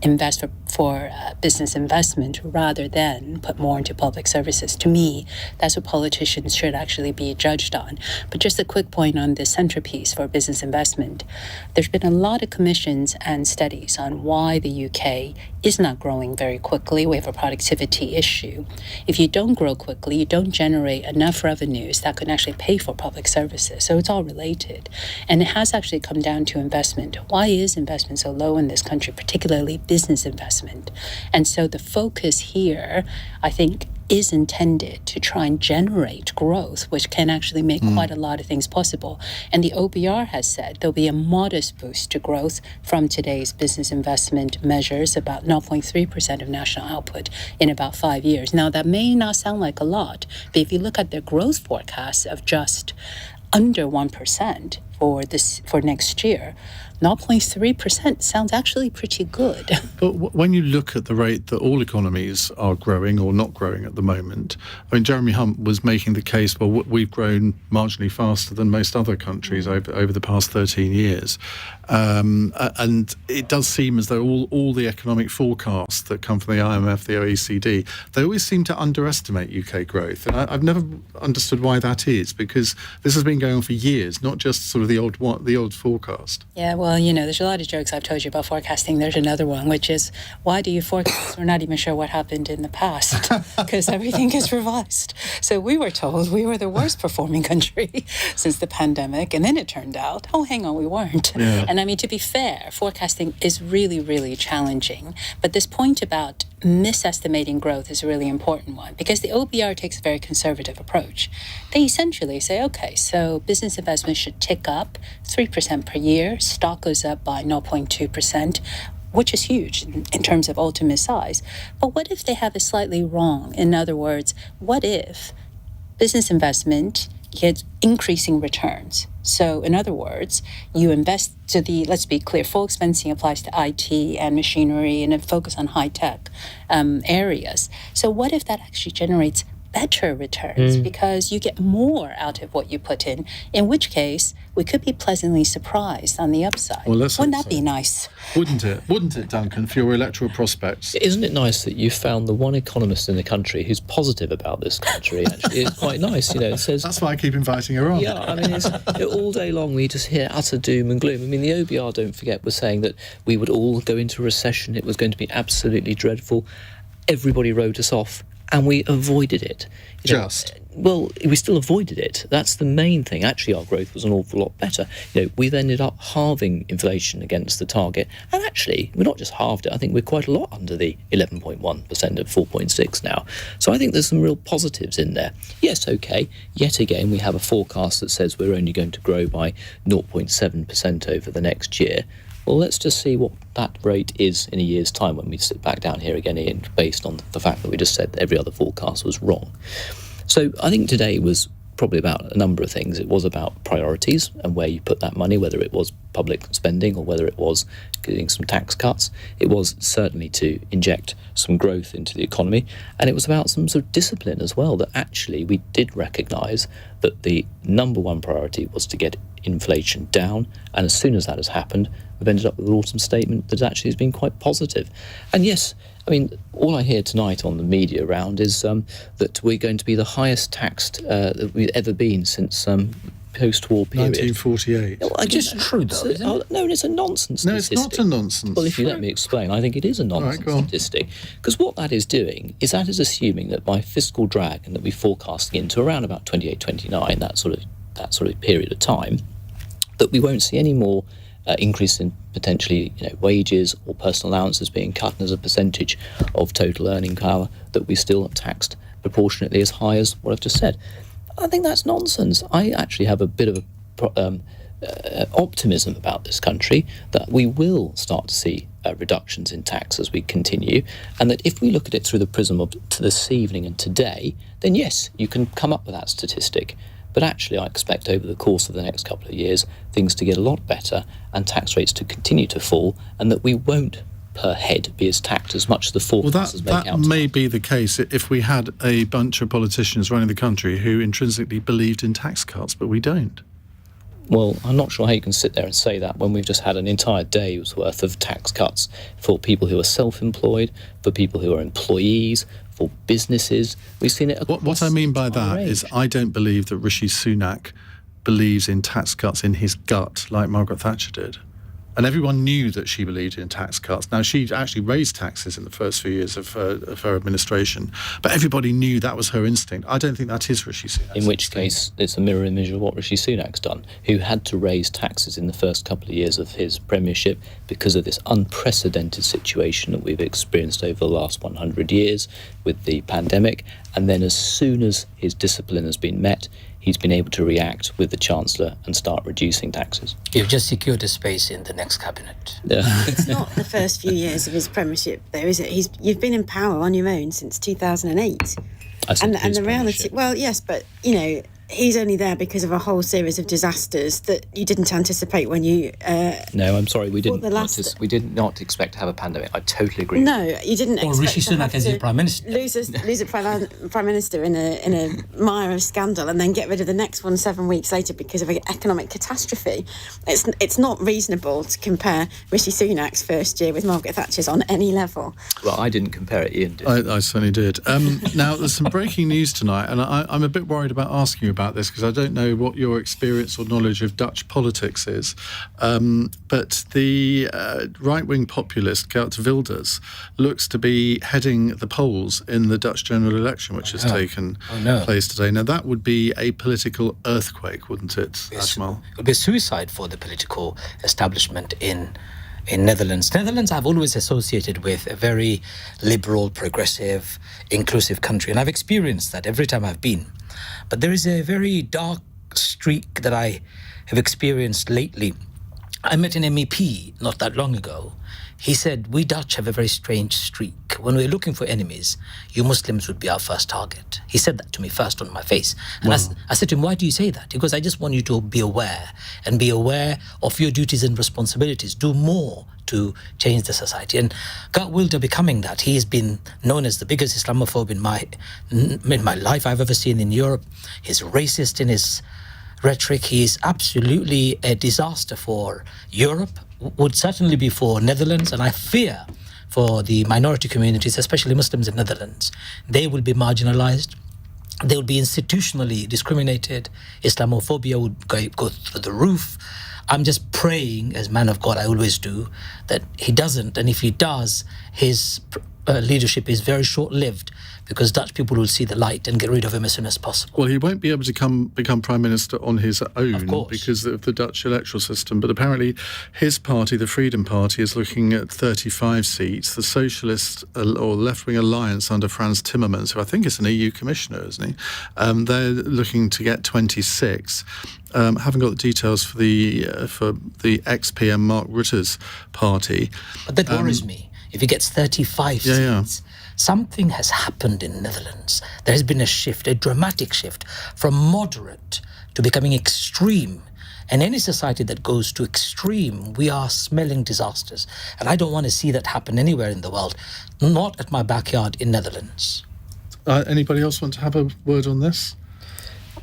invest for business investment rather than put more into public services? To me, that's what politicians should actually be judged on. But just a quick point on the centerpiece for business investment. There's been a lot of commissions and studies on why the UK is not growing very quickly. We have a productivity issue. If you don't grow quickly, you don't generate enough revenues that can actually pay for public services. So it's all related. And it has actually come down to investment. Why is investment so low in this country, particularly business investment? And so the focus here, I think, is intended to try and generate growth, which can actually make quite a lot of things possible. And the OBR has said there'll be a modest boost to growth from today's business investment measures, about 0.3% of national output in about 5 years. Now, that may not sound like a lot, but if you look at their growth forecasts of just under 1% for next year, 0.3% sounds actually pretty good. But when you look at the rate that all economies are growing or not growing at the moment, I mean, Jeremy Hunt was making the case, well, we've grown marginally faster than most other countries over the past 13 years. And it does seem as though all the economic forecasts that come from the IMF, the OECD, they always seem to underestimate UK growth. And I've never understood why that is, because this has been going on for years, not just sort of the old forecast. Yeah, well, there's a lot of jokes I've told you about forecasting. There's another one, which is, why do you forecast? We're not even sure what happened in the past, because everything is revised. So we were told we were the worst performing country since the pandemic, and then it turned out, oh, hang on, we weren't. Yeah. And I mean, to be fair, forecasting is really, really challenging. But this point about misestimating growth is a really important one, because the OBR takes a very conservative approach. They essentially say, okay, so business investment should tick up 3% per year, stock goes up by 0.2%, which is huge in terms of ultimate size. But what if they have it slightly wrong? In other words, what if business investment get increasing returns. So in other words, you invest to let's be clear, full expensing applies to IT and machinery and a focus on high-tech areas. So what if that actually generates better returns because you get more out of what you put in which case we could be pleasantly surprised on the upside. Well, wouldn't that be nice? Wouldn't it, Duncan, for your electoral prospects? Isn't it nice that you found the one economist in the country who's positive about this country? Actually, it's quite nice, It says that's why I keep inviting her on. Yeah, I mean, all day long we just hear utter doom and gloom. I mean, the OBR, don't forget, was saying that we would all go into recession. It was going to be absolutely dreadful. Everybody wrote us off, and we avoided it. We still avoided it. That's the main thing. Actually, our growth was an awful lot better. We've ended up halving inflation against the target, and actually, we're not just halved it. I think we're quite a lot under the 11.1% at 4.6 now. So I think there's some real positives in there. Yes, okay. Yet again, we have a forecast that says we're only going to grow by 0.7% over the next year. Well, let's just see what that rate is in a year's time when we sit back down here again, Ian, based on the fact that we just said that every other forecast was wrong. So I think today was probably about a number of things. It was about priorities and where you put that money, whether it was public spending or whether it was getting some tax cuts. It was certainly to inject some growth into the economy. And it was about some sort of discipline as well, that actually we did recognise that the number one priority was to get inflation down. And as soon as that has happened, we've ended up with an autumn statement that actually has been quite positive. And yes, I mean, all I hear tonight on the media round is that we're going to be the highest taxed that we've ever been since post-war period. 1948. Well, It's just true, though, isn't it? No, it's a nonsense statistic. No, it's not a nonsense. Well, if you let me explain, I think it is a nonsense statistic. Because what that is doing is that is assuming that by fiscal drag, and that we're forecasting into around about 28, 29, that sort of period of time, that we won't see any more increase in potentially wages or personal allowances being cut, and as a percentage of total earning power that we still taxed proportionately as high as what I've just said. I think that's nonsense. I actually have a bit of optimism about this country that we will start to see reductions in tax as we continue, and that if we look at it through the prism of this evening and today, then yes, you can come up with that statistic. But actually, I expect over the course of the next couple of years, things to get a lot better and tax rates to continue to fall, and that we won't, per head, be as taxed as much as the forecasters make out. That may be the case if we had a bunch of politicians running the country who intrinsically believed in tax cuts, but we don't. Well, I'm not sure how you can sit there and say that when we've just had an entire day's worth of tax cuts for people who are self-employed, for people who are employees, for businesses. We've seen it across. What I mean by that is I don't believe that Rishi Sunak believes in tax cuts in his gut like Margaret Thatcher did. And everyone knew that she believed in tax cuts. Now, she actually raised taxes in the first few years of her administration, but everybody knew that was her instinct. I don't think that is Rishi Sunak. In which case, it's a mirror image of what Rishi Sunak's done, who had to raise taxes in the first couple of years of his premiership because of this unprecedented situation that we've experienced over the last 100 years with the pandemic. And then as soon as his discipline has been met, he's been able to react with the Chancellor and start reducing taxes. You've just secured a space in the next cabinet. Yeah. It's not the first few years of his premiership, though, is it? You've been in power on your own since 2008. And the reality, well, yes, but, he's only there because of a whole series of disasters that you didn't anticipate when you... No, I'm sorry, we did not expect to have a pandemic. I totally agree. No, you didn't expect Rishi Sunak as your Prime Minister. Lose a Prime Minister in a mire of scandal and then get rid of the next one 7 weeks later because of an economic catastrophe. It's not reasonable to compare Rishi Sunak's first year with Margaret Thatcher's on any level. Well, I didn't compare it, Ian did. I certainly did. Now, there's some breaking news tonight, and I'm a bit worried about asking you about this because I don't know what your experience or knowledge of Dutch politics is, but the right-wing populist Geert Wilders looks to be heading the polls in the Dutch general election, which has taken place today. Now, that would be a political earthquake, wouldn't it, Ajmal? It would be a suicide for the political establishment in Netherlands. Netherlands I've always associated with a very liberal, progressive, inclusive country, and I've experienced that every time I've been. But there is a very dark streak that I have experienced lately. I met an MEP not that long ago. He said, we Dutch have a very strange streak. When we're looking for enemies, you Muslims would be our first target. He said that to me first on my face. And I said to him, why do you say that? Because I just want you to be aware and be aware of your duties and responsibilities. Do more to change the society. And God Wilder becoming that. He has been known as the biggest Islamophobe in my life I've ever seen in Europe. He's racist in his rhetoric. He is absolutely a disaster for Europe, would certainly be for Netherlands, and I fear for the minority communities, especially Muslims in Netherlands. They will be marginalized. They will be institutionally discriminated. Islamophobia would go through the roof. I'm just praying, as man of God, I always do, that he doesn't. And if he does, his leadership is very short-lived, because Dutch people will see the light and get rid of him as soon as possible. Well, he won't be able to become Prime Minister on his own because of the Dutch electoral system. But apparently his party, the Freedom Party, is looking at 35 seats. The Socialist or Left-Wing Alliance under Frans Timmermans, who I think is an EU commissioner, isn't he? They're looking to get 26. Haven't got the details for the ex-PM Mark Rutte's party. But that worries me. If he gets 35 seats, something has happened in the Netherlands. There has been a shift, a dramatic shift, from moderate to becoming extreme. And any society that goes to extreme, we are smelling disasters. And I don't want to see that happen anywhere in the world, not at my backyard in Netherlands. Anybody else want to have a word on this?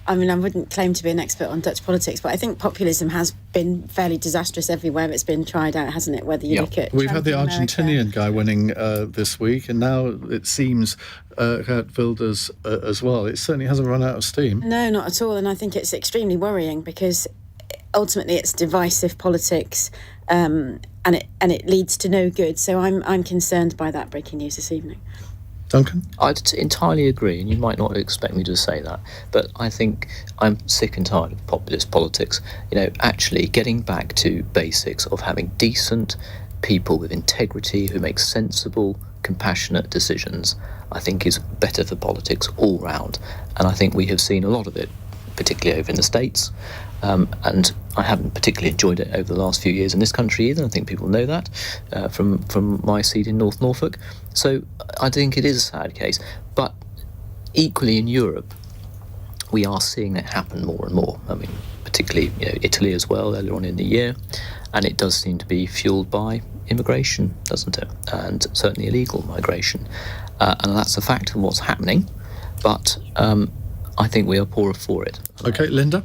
I mean, I wouldn't claim to be an expert on Dutch politics, but I think populism has been fairly disastrous everywhere it's been tried out, hasn't it? Whether you look at We've Trump had the in Argentinian guy winning this week, and now it seems Geert Wilders as well. It certainly hasn't run out of steam. No, not at all. And I think it's extremely worrying because ultimately it's divisive politics, and it leads to no good. So I'm concerned by that breaking news this evening. Duncan? I'd entirely agree, and you might not expect me to say that, but I think I'm sick and tired of populist politics. Actually getting back to basics of having decent people with integrity who make sensible, compassionate decisions, I think is better for politics all round. And I think we have seen a lot of it, particularly over in the States. And I haven't particularly enjoyed it over the last few years in this country either. I think people know that from my seat in North Norfolk. So I think it is a sad case. But equally in Europe, we are seeing it happen more and more. I mean, particularly Italy as well earlier on in the year. And it does seem to be fueled by immigration, doesn't it? And certainly illegal migration. And that's a fact of what's happening. But I think we are poorer for it. Okay, Linda?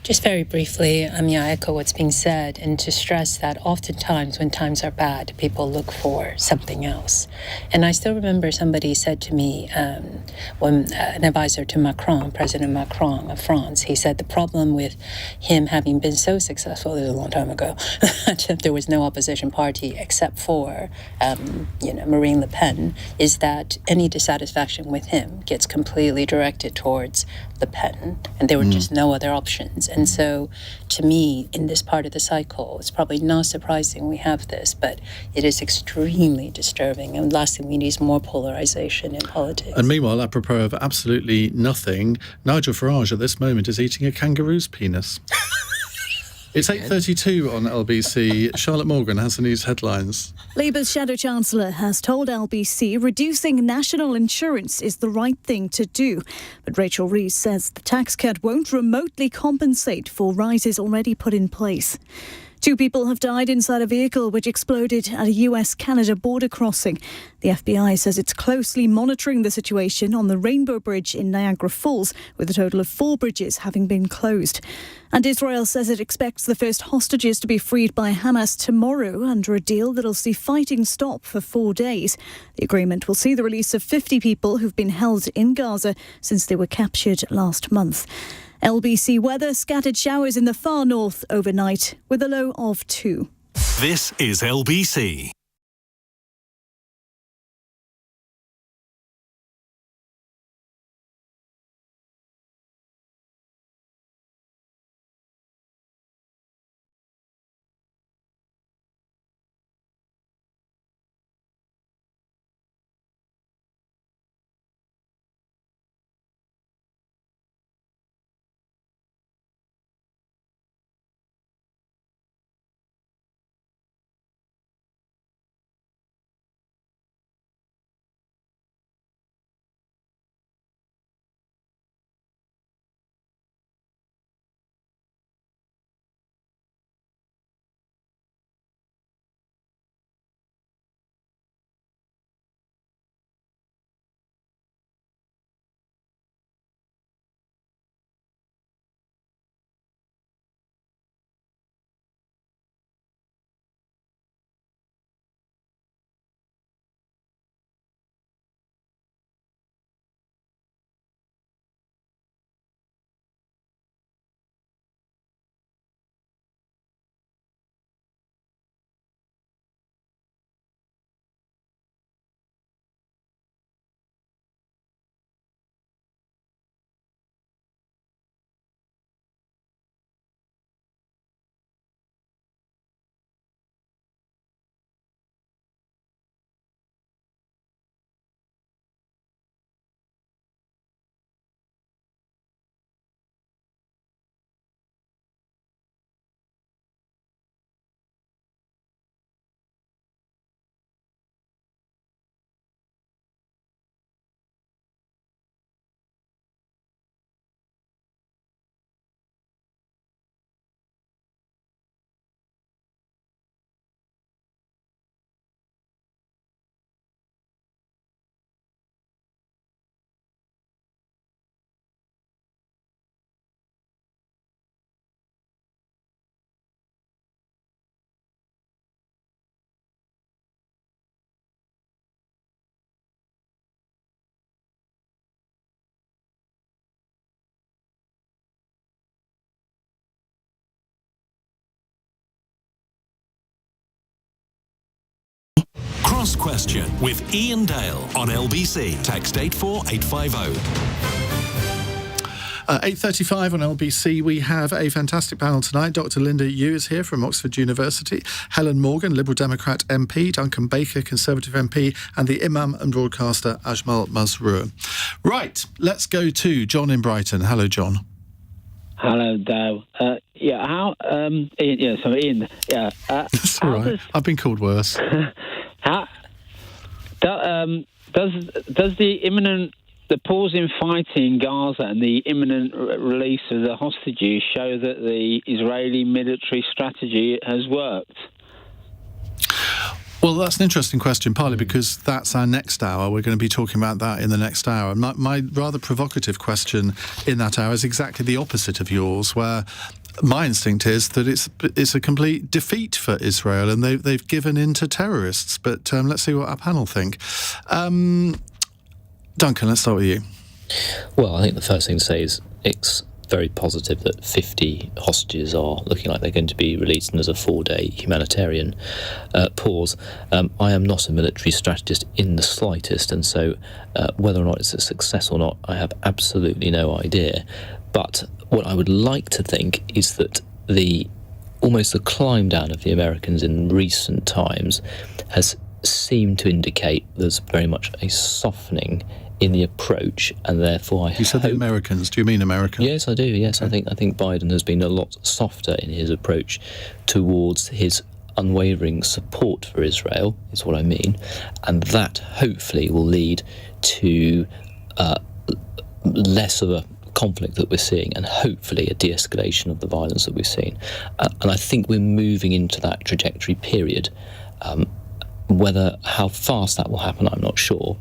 Just very briefly, I echo what's being said, and to stress that oftentimes when times are bad, people look for something else. And I still remember somebody said to me, when an advisor to Macron, President Macron of France, he said the problem with him having been so successful, this was a long time ago, that there was no opposition party except for, Marine Le Pen, is that any dissatisfaction with him gets completely directed towards Le Pen, and there were just no other options. And so, to me, in this part of the cycle, it's probably not surprising we have this, but it is extremely disturbing. And the last thing we need is more polarization in politics. And meanwhile, apropos of absolutely nothing, Nigel Farage at this moment is eating a kangaroo's penis. It's 8:32 on LBC. Charlotte Morgan has the news headlines. Labour's Shadow Chancellor has told LBC reducing national insurance is the right thing to do. But Rachel Reeves says the tax cut won't remotely compensate for rises already put in place. 2 people have died inside a vehicle which exploded at a US-Canada border crossing. The FBI says it's closely monitoring the situation on the Rainbow Bridge in Niagara Falls, with a total of 4 bridges having been closed. And Israel says it expects the first hostages to be freed by Hamas tomorrow under a deal that'll see fighting stop for 4 days. The agreement will see the release of 50 people who've been held in Gaza since they were captured last month. LBC weather, scattered showers in the far north overnight with a low of 2. This is LBC. Cross Question with Iain Dale on LBC. Text 84850. 8:35 on LBC. We have a fantastic panel tonight. Dr. Linda Yueh is here from Oxford University. Helen Morgan, Liberal Democrat MP. Duncan Baker, Conservative MP. And the Imam and broadcaster Ajmal Masroor. Right, let's go to John in Brighton. Hello, John. Hello, Dale. Ian. Yeah. That's all right. I've been called worse. Does the pause in fighting in Gaza and the imminent release of the hostages show that the Israeli military strategy has worked? Well, that's an interesting question, partly because that's our next hour. We're going to be talking about that in the next hour. My rather provocative question in that hour is exactly the opposite of yours, where my instinct is that it's a complete defeat for Israel and they've given in to terrorists. But let's see what our panel think. Duncan, let's start with you. Well, I think the first thing to say is it's very positive that 50 hostages are looking like they're going to be released, and there's a 4-day humanitarian pause. I am not a military strategist in the slightest, and so whether or not it's a success or not, I have absolutely no idea. But what I would like to think is that almost the climb down of the Americans in recent times has seemed to indicate there's very much a softening in the approach, and therefore You said the Americans. Do you mean America? Yes, I do. Yes, okay. I think Biden has been a lot softer in his approach towards his unwavering support for Israel, is what I mean, and that hopefully will lead to less of a conflict that we're seeing, and hopefully a de-escalation of the violence that we've seen. And I think we're moving into that trajectory period. How fast that will happen, I'm not sure.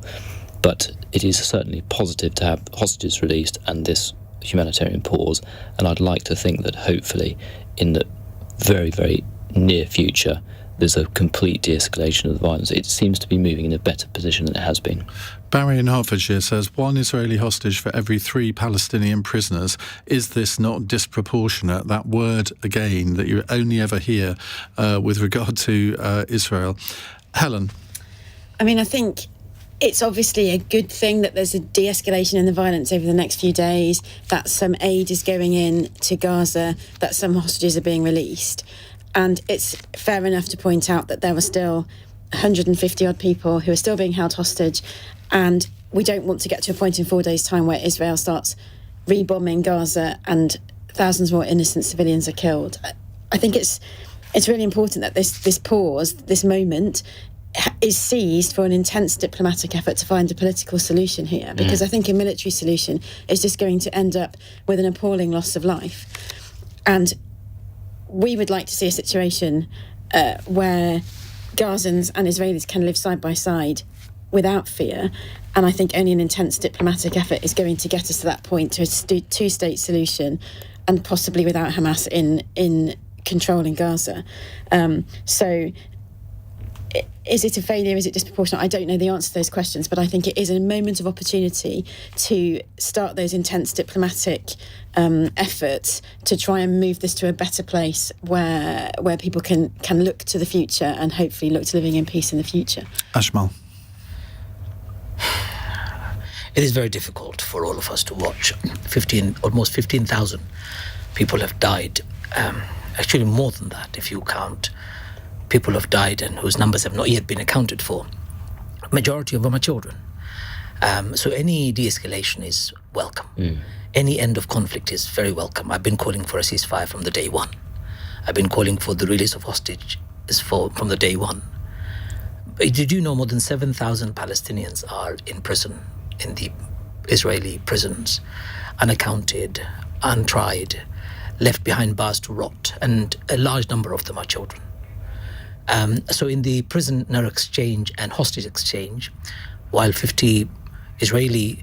But it is certainly positive to have hostages released and this humanitarian pause. And I'd like to think that hopefully in the very, very near future, there's a complete de-escalation of the violence. It seems to be moving in a better position than it has been. Barry in Hertfordshire says 1 Israeli hostage for every 3 Palestinian prisoners. Is this not disproportionate? That word, again, that you only ever hear with regard to Israel. Helen? I mean, I think it's obviously a good thing that there's a de-escalation in the violence over the next few days, that some aid is going in to Gaza, that some hostages are being released. And it's fair enough to point out that there were still 150-odd people who are still being held hostage, and we don't want to get to a point in 4 days' time where Israel starts rebombing Gaza and thousands more innocent civilians are killed. I think it's really important that this pause, this moment, is seized for an intense diplomatic effort to find a political solution here, because I think a military solution is just going to end up with an appalling loss of life. And we would like to see a situation where Gazans and Israelis can live side by side without fear, and I think only an intense diplomatic effort is going to get us to that point, to a two-state solution, and possibly without Hamas in controlling Gaza. So is it a failure? Is it disproportionate? I don't know the answer to those questions, but I think it is a moment of opportunity to start those intense diplomatic efforts to try and move this to a better place where people can look to the future and hopefully look to living in peace in the future. Ajmal. It is very difficult for all of us to watch. Almost 15,000 people have died. Actually, more than that, if you count people have died and whose numbers have not yet been accounted for. Majority of them are children. So any de-escalation is welcome. Any end of conflict is very welcome. I've been calling for a ceasefire from the day one. I've been calling for the release of hostages from the day one. But did you know more than 7,000 Palestinians are in prison, in the Israeli prisons, unaccounted, untried, left behind bars to rot, and a large number of them are children. So in the prisoner exchange and hostage exchange, while 50 Israeli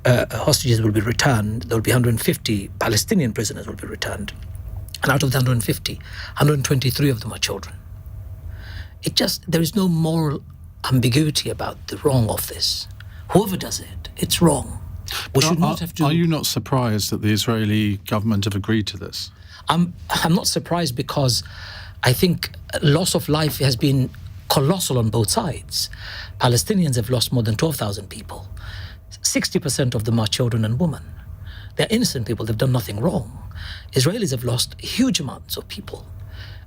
hostages will be returned, there will be 150 Palestinian prisoners will be returned. And out of the 150, 123 of them are children. There is no moral ambiguity about the wrong of this. Whoever does it, it's wrong. We should not have to. Are you not surprised that the Israeli government have agreed to this? I'm not surprised, because I think loss of life has been colossal on both sides. Palestinians have lost more than 12,000 people. 60% of them are children and women. They're innocent people, they've done nothing wrong. Israelis have lost huge amounts of people.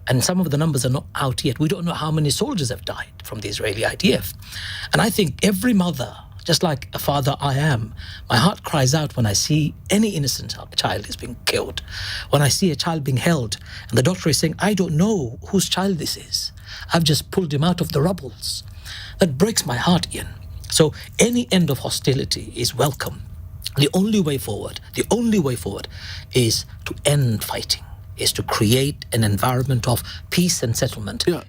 And some of the numbers are not out yet. We don't know how many soldiers have died from the Israeli IDF. And I think every mother, just like a father I am, my heart cries out when I see any innocent child is being killed. When I see a child being held and the doctor is saying, I don't know whose child this is. I've just pulled him out of the rubbles. That breaks my heart, Iain. So any end of hostility is welcome. The only way forward is to end fighting, is to create an environment of peace and settlement. Yeah,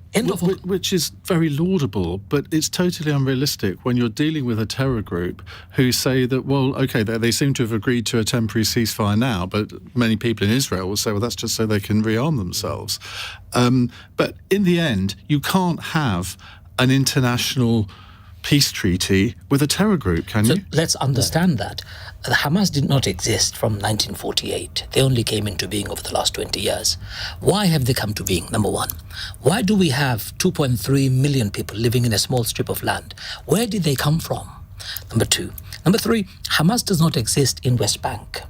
which is very laudable, but it's totally unrealistic when you're dealing with a terror group who say that, well, okay, they seem to have agreed to a temporary ceasefire now, but many people in Israel will say, well, that's just so they can rearm themselves. But in the end, you can't have an international peace treaty with a terror group, can you? Let's understand that. The Hamas did not exist from 1948. They only came into being over the last 20 years. Why have they come to being, number one? Why do we have 2.3 million people living in a small strip of land? Where did they come from? Number two. Number three, Hamas does not exist in West Bank.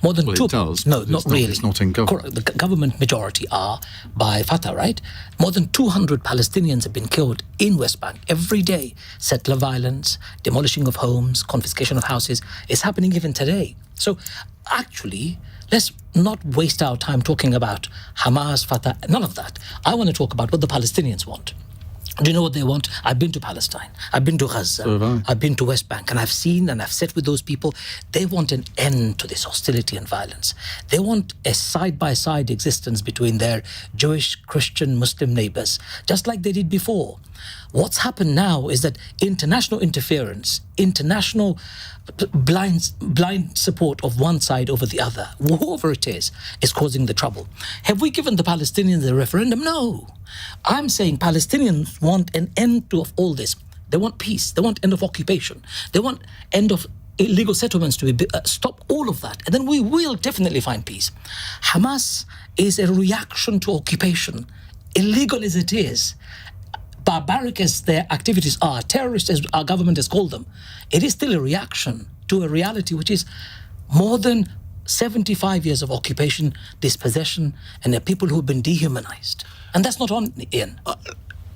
More than two. It does. No, not really. It's not in government. The government majority are by Fatah, right? More than 200 Palestinians have been killed in West Bank every day. Settler violence, demolishing of homes, confiscation of houses is happening even today. So actually, let's not waste our time talking about Hamas, Fatah, none of that. I want to talk about what the Palestinians want. Do you know what they want? I've been to Palestine. I've been to Gaza. So have I. I've been to West Bank, and I've seen and I've sat with those people. They want an end to this hostility and violence. They want a side-by-side existence between their Jewish, Christian, Muslim neighbors, just like they did before. What's happened now is that international interference, international blind support of one side over the other, whoever it is causing the trouble. Have we given the Palestinians a referendum? No. I'm saying Palestinians want an end to all this. They want peace. They want end of occupation. They want end of illegal settlements to be stop all of that, and then we will definitely find peace. Hamas is a reaction to occupation, illegal as it is. Barbaric as their activities are, terrorists as our government has called them, it is still a reaction to a reality which is more than 75 years of occupation, dispossession, and the people who've been dehumanized. And that's not on, Iain.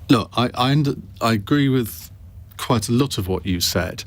Look, I agree with quite a lot of what you said,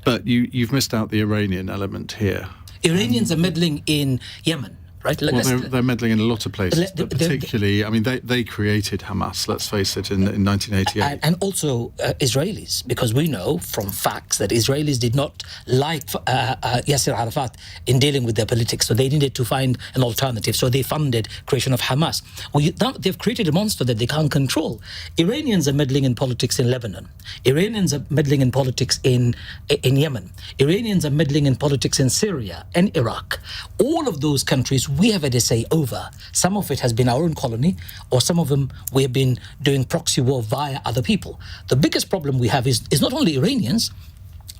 but you've missed out the Iranian element here. Iranians are meddling in Yemen. Right? Well, they're meddling in a lot of places, but particularly, I mean, they created Hamas, let's face it, in 1988. And also Israelis, because we know from facts that Israelis did not like Yasser Arafat in dealing with their politics, so they needed to find an alternative, so they funded creation of Hamas. Well, now they've created a monster that they can't control. Iranians are meddling in politics in Lebanon. Iranians are meddling in politics in Yemen. Iranians are meddling in politics in Syria and Iraq. All of those countries we have had a say over. Some of it has been our own colony, or some of them we have been doing proxy war via other people. The biggest problem we have is not only Iranians.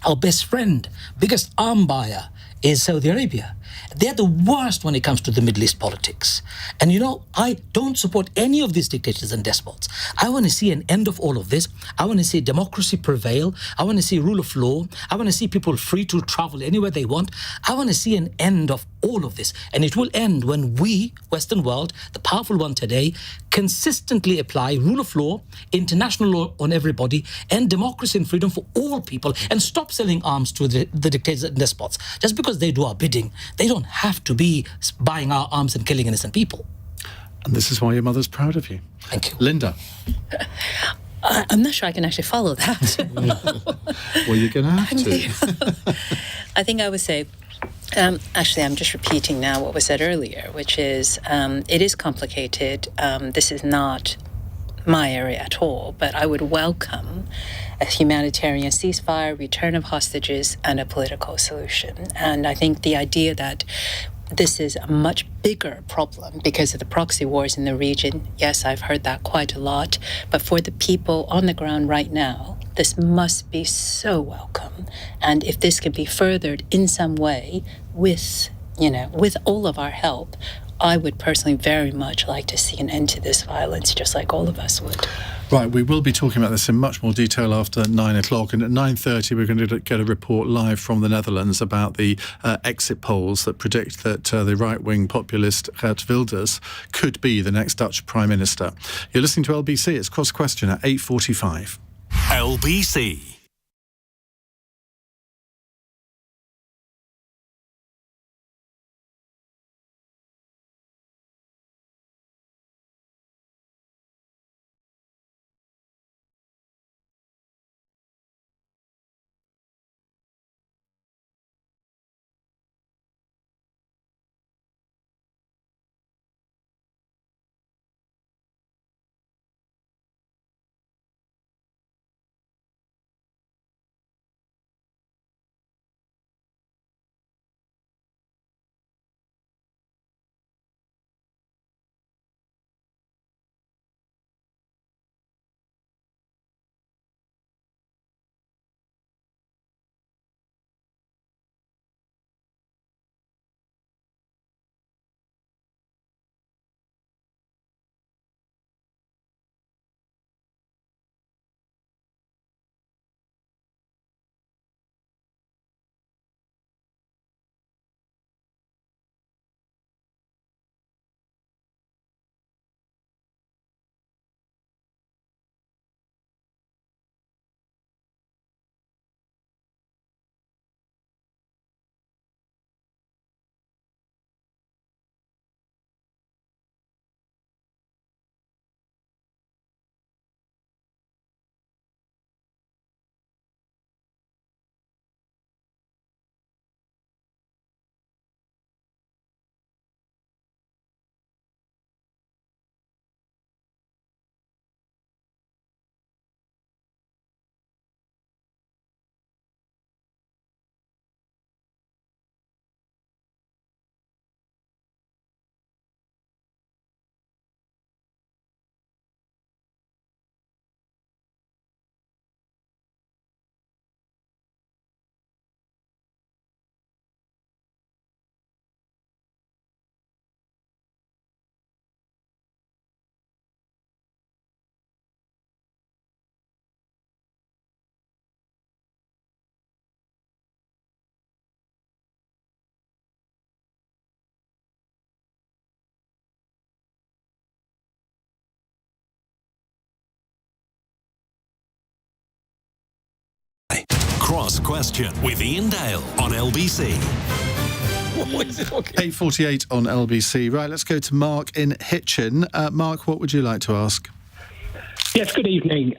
Our best friend, biggest arm buyer is Saudi Arabia. They're the worst when it comes to the Middle East politics. And you know, I don't support any of these dictators and despots. I want to see an end of all of this. I want to see democracy prevail. I want to see rule of law. I want to see people free to travel anywhere they want. I want to see an end of all of this. And it will end when we, Western world, the powerful one today, consistently apply rule of law, international law on everybody, and democracy and freedom for all people, and stop selling arms to the dictators and despots. Just because they do our bidding, they don't have to be buying our arms and killing innocent people. And this is why your mother's proud of you. Thank you. Linda. I'm not sure I can actually follow that. Well, you're going to have to. I think I would say, actually, I'm just repeating now what was said earlier, which is it is complicated. This is not my area at all, but I would welcome a humanitarian ceasefire, return of hostages, and a political solution. And I think the idea that this is a much bigger problem because of the proxy wars in the region, yes, I've heard that quite a lot, but for the people on the ground right now, this must be so welcome. And if this can be furthered in some way with all of our help, I would personally very much like to see an end to this violence, just like all of us would. Right, we will be talking about this in much more detail after 9 o'clock, and at 9:30 we're going to get a report live from the Netherlands about the exit polls that predict that the right-wing populist Geert Wilders could be the next Dutch Prime Minister. You're listening to LBC. It's Cross Question at 8:45. LBC. Cross Question with Iain Dale on LBC. 8:48 on LBC. Right, let's go to Mark in Hitchin. Mark, what would you like to ask? Yes, good evening.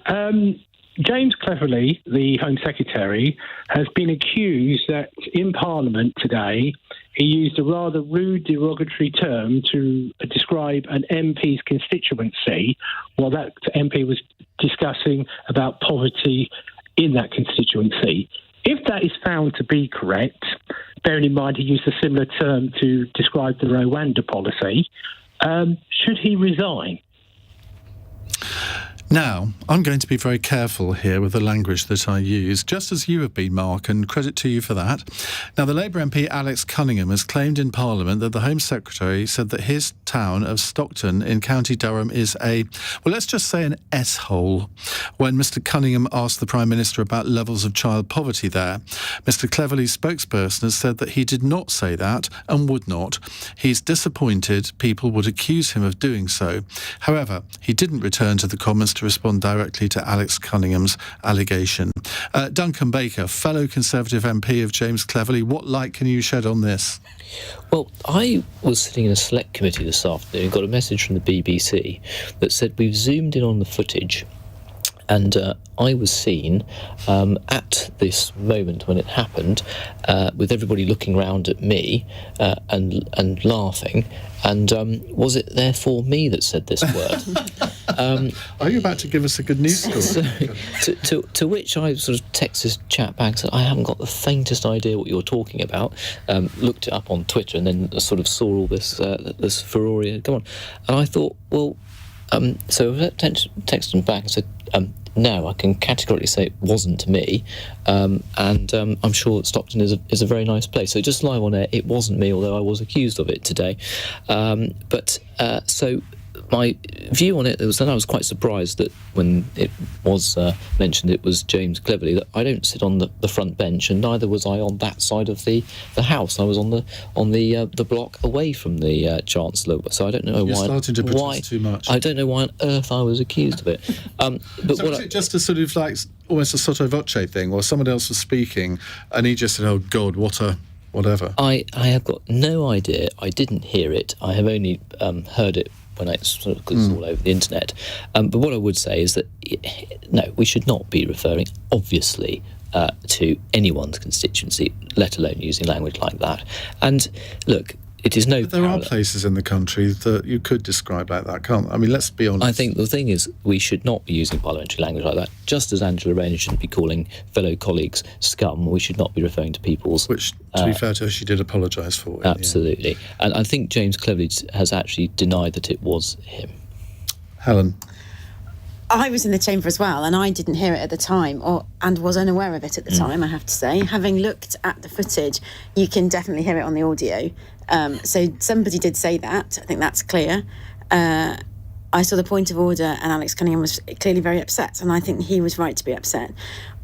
James Cleverly, the Home Secretary, has been accused that in Parliament today he used a rather rude, derogatory term to describe an MP's constituency while that MP was discussing about poverty in that constituency. If that is found to be correct, bearing in mind he used a similar term to describe the Rwanda policy, should he resign? Now, I'm going to be very careful here with the language that I use, just as you have been, Mark, and credit to you for that. Now, the Labour MP Alex Cunningham has claimed in Parliament that the Home Secretary said that his town of Stockton in County Durham is a, well, let's just say an S-hole. When Mr Cunningham asked the Prime Minister about levels of child poverty there, Mr Cleverly's spokesperson has said that he did not say that and would not. He's disappointed people would accuse him of doing so. However, he didn't return to the Commons to respond directly to Alex Cunningham's allegation. Duncan Baker, fellow Conservative MP of James Cleverly, what light can you shed on this? Well, I was sitting in a select committee this afternoon and got a message from the BBC that said we've zoomed in on the footage and I was seen at this moment when it happened with everybody looking round at me and laughing. And was it therefore me that said this word? Are you about to give us a good news story? So, to which I sort of text this chat back and said, I haven't got the faintest idea what you're talking about. Looked it up on Twitter and then sort of saw all this furore go on. And I thought, well, so I texted them back and said, no, I can categorically say it wasn't me, and I'm sure that Stockton is a very nice place. So just live on air, it wasn't me, although I was accused of it today. So my view on it was that I was quite surprised that when it was mentioned it was James Cleverly, that I don't sit on the front bench, and neither was I on that side of the House. I was on the block away from the Chancellor, so I don't know You're starting to protest too much. I don't know why on earth I was accused of it. But so was it just a sort of like almost a sotto voce thing, or someone else was speaking and he just said, "Oh God, whatever"? I have got no idea. I didn't hear it. I have only heard it when it's all over the internet. But what I would say is that, no, we should not be referring, obviously, to anyone's constituency, let alone using language like that. And look, it is no... But there are places in the country that you could describe like that, can't... I mean, let's be honest. I think the thing is, we should not be using parliamentary language like that. Just as Angela Rayner shouldn't be calling fellow colleagues scum, we should not be referring to people's... Which, to be fair to her, she did apologise for it. Absolutely. Yeah. And I think James Cleverly has actually denied that it was him. Helen? I was in the chamber as well, and I didn't hear it at the time, and was unaware of it at the time, I have to say. Having looked at the footage, you can definitely hear it on the audio. So somebody did say that. I think that's clear. I saw the point of order, and Alex Cunningham was clearly very upset, and I think he was right to be upset.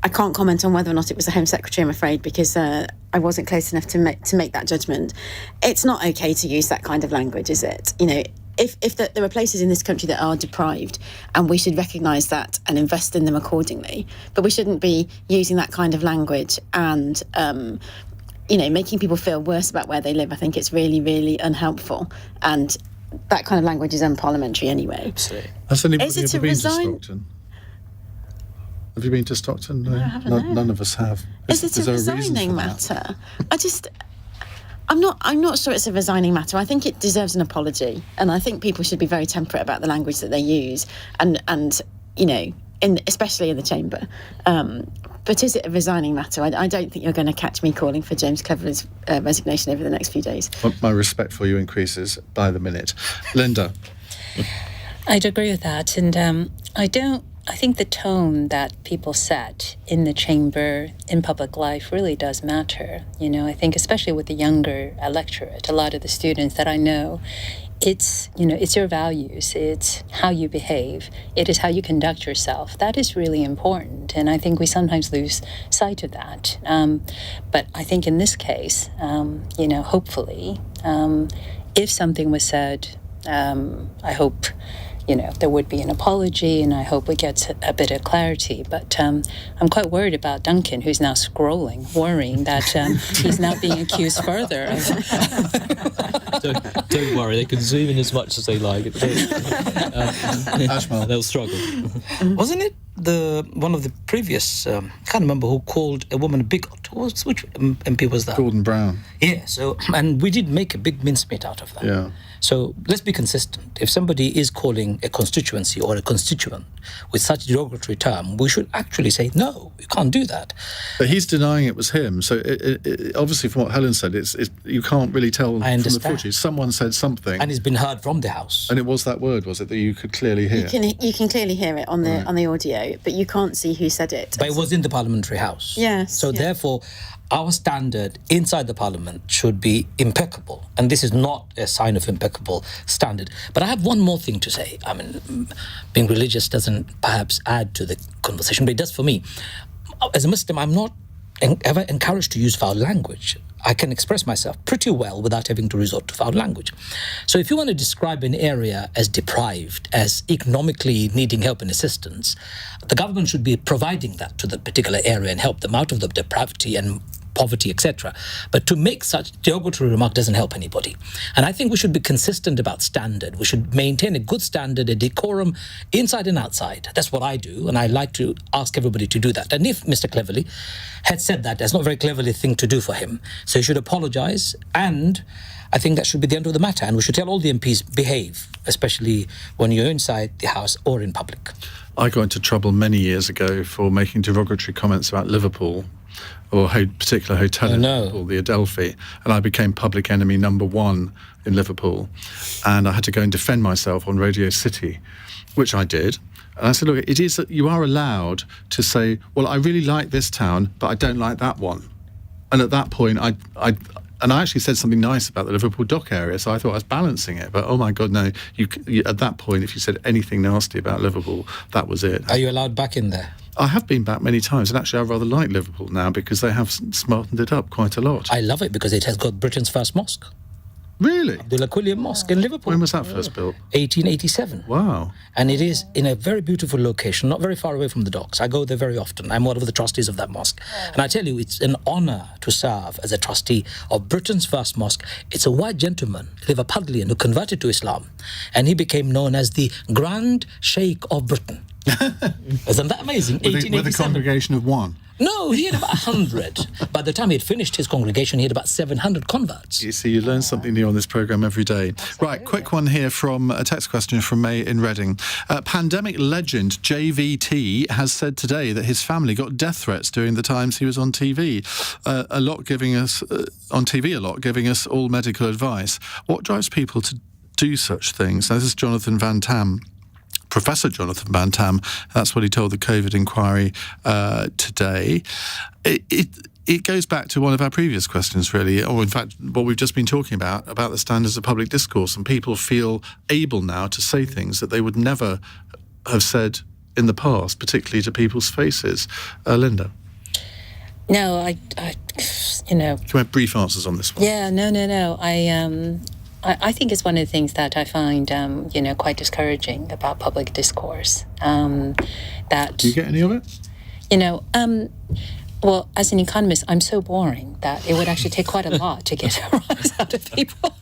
I can't comment on whether or not it was the Home Secretary, I'm afraid, because I wasn't close enough to make that judgment. It's not okay to use that kind of language, is it? You know, if there are places in this country that are deprived, and we should recognise that and invest in them accordingly, but we shouldn't be using that kind of language and making people feel worse about where they live. I think it's really, really unhelpful, and that kind of language is unparliamentary anyway. Absolutely. Has anybody ever been to Stockton? Have you been to Stockton? No, I haven't. None of us have. Is it a resigning matter? I'm not sure it's a resigning matter. I think it deserves an apology, and I think people should be very temperate about the language that they use, and especially in the chamber. But is it a resigning matter? I don't think you're going to catch me calling for James Cleverly's resignation over the next few days. Well, my respect for you increases by the minute. Linda? I'd agree with that, and I think the tone that people set in the chamber, in public life, really does matter. You know, I think especially with the younger electorate, a lot of the students that I know, it's your values, it's how you behave, it is how you conduct yourself. That is really important, and I think we sometimes lose sight of that. But I think in this case, hopefully, if something was said, I hope there would be an apology, and I hope we get a bit of clarity. But I'm quite worried about Duncan, who's now scrolling, worrying that he's now being accused further. Don't worry, they can zoom in as much as they like. Ajmal. They'll struggle. Wasn't it one of the previous, I can't remember who called a woman a bigot? Which MP was that? Gordon Brown. Yeah, and we did make a big mincemeat out of that. Yeah. So let's be consistent. If somebody is calling a constituency or a constituent with such a derogatory term, we should actually say, no, you can't do that. But he's denying it was him. So it, obviously from what Helen said, it's you can't really tell from the footage. Someone said something. And it's been heard from the House. And it was that word, was it, that you could clearly hear? You can clearly hear it on the audio, but you can't see who said it. But it was in the Parliamentary House. Yes. So therefore, our standard inside the Parliament should be impeccable. And this is not a sign of impeccable standard. But I have one more thing to say. I mean, being religious doesn't perhaps add to the conversation, but it does for me. As a Muslim, I'm not ever encouraged to use foul language. I can express myself pretty well without having to resort to foul language. So if you want to describe an area as deprived, as economically needing help and assistance, the government should be providing that to the particular area and help them out of the depravity and poverty, etc. But to make such derogatory remark doesn't help anybody. And I think we should be consistent about standard. We should maintain a good standard, a decorum, inside and outside. That's what I do, and I like to ask everybody to do that. And if Mr. Cleverly had said that, that's not a very cleverly thing to do for him. So he should apologise, and I think that should be the end of the matter. And we should tell all the MPs, behave, especially when you're inside the House or in public. I got into trouble many years ago for making derogatory comments about Liverpool, or a particular hotel in Liverpool, the Adelphi, and I became public enemy number one in Liverpool. And I had to go and defend myself on Radio City, which I did. And I said, look, it is that you are allowed to say, well, I really like this town, but I don't like that one. And at that point, And I actually said something nice about the Liverpool dock area, so I thought I was balancing it. But, oh, my God, no. You, at that point, if you said anything nasty about Liverpool, that was it. Are you allowed back in there? I have been back many times, and actually I rather like Liverpool now because they have smartened it up quite a lot. I love it because it has got Britain's first mosque. Really? The Aquilium Mosque in Liverpool. When was that first built? 1887. Wow. And it is in a very beautiful location, not very far away from the docks. I go there very often. I'm one of the trustees of that mosque. And I tell you, it's an honour to serve as a trustee of Britain's first mosque. It's a white gentleman, Liverpudlian, who converted to Islam. And he became known as the Grand Sheikh of Britain. Isn't that amazing? With a congregation of one? No, he had about 100. By the time he had finished his congregation, he had about 700 converts. You see, you learn something new on this programme every day. Right, quick one here from a text question from May in Reading. Pandemic legend JVT has said today that his family got death threats during the times he was on TV. Giving us all medical advice. What drives people to do such things? Now, this is Jonathan Van Tam. Professor Jonathan Van Tam, that's what he told the COVID inquiry today. It goes back to one of our previous questions, really, or in fact, what we've just been talking about the standards of public discourse, and people feel able now to say things that they would never have said in the past, particularly to people's faces. Linda? No, I Can we have brief answers on this one? Yeah, no. I think it's one of the things that I find, quite discouraging about public discourse. Do you get any of it? Well, as an economist, I'm so boring that it would actually take quite a lot to get a rise out of people.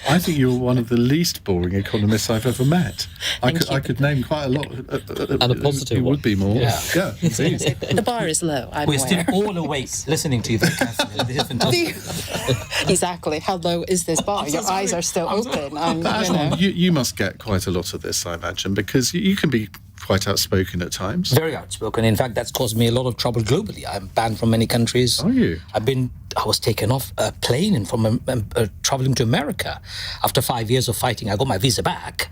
I think you're one of the least boring economists I've ever met. I could name quite a lot. And a positive one. Would be more. Yeah. Indeed. The bar is low, We're still all awake listening to you very carefully. This is fantastic. Exactly. How low is this bar? Your eyes are still open. You must get quite a lot of this, I imagine, because you can be quite outspoken at times. Very outspoken. In fact, that's caused me a lot of trouble globally. I'm banned from many countries. Are you? I was taken off a plane and from traveling to America. After 5 years of fighting, I got my visa back.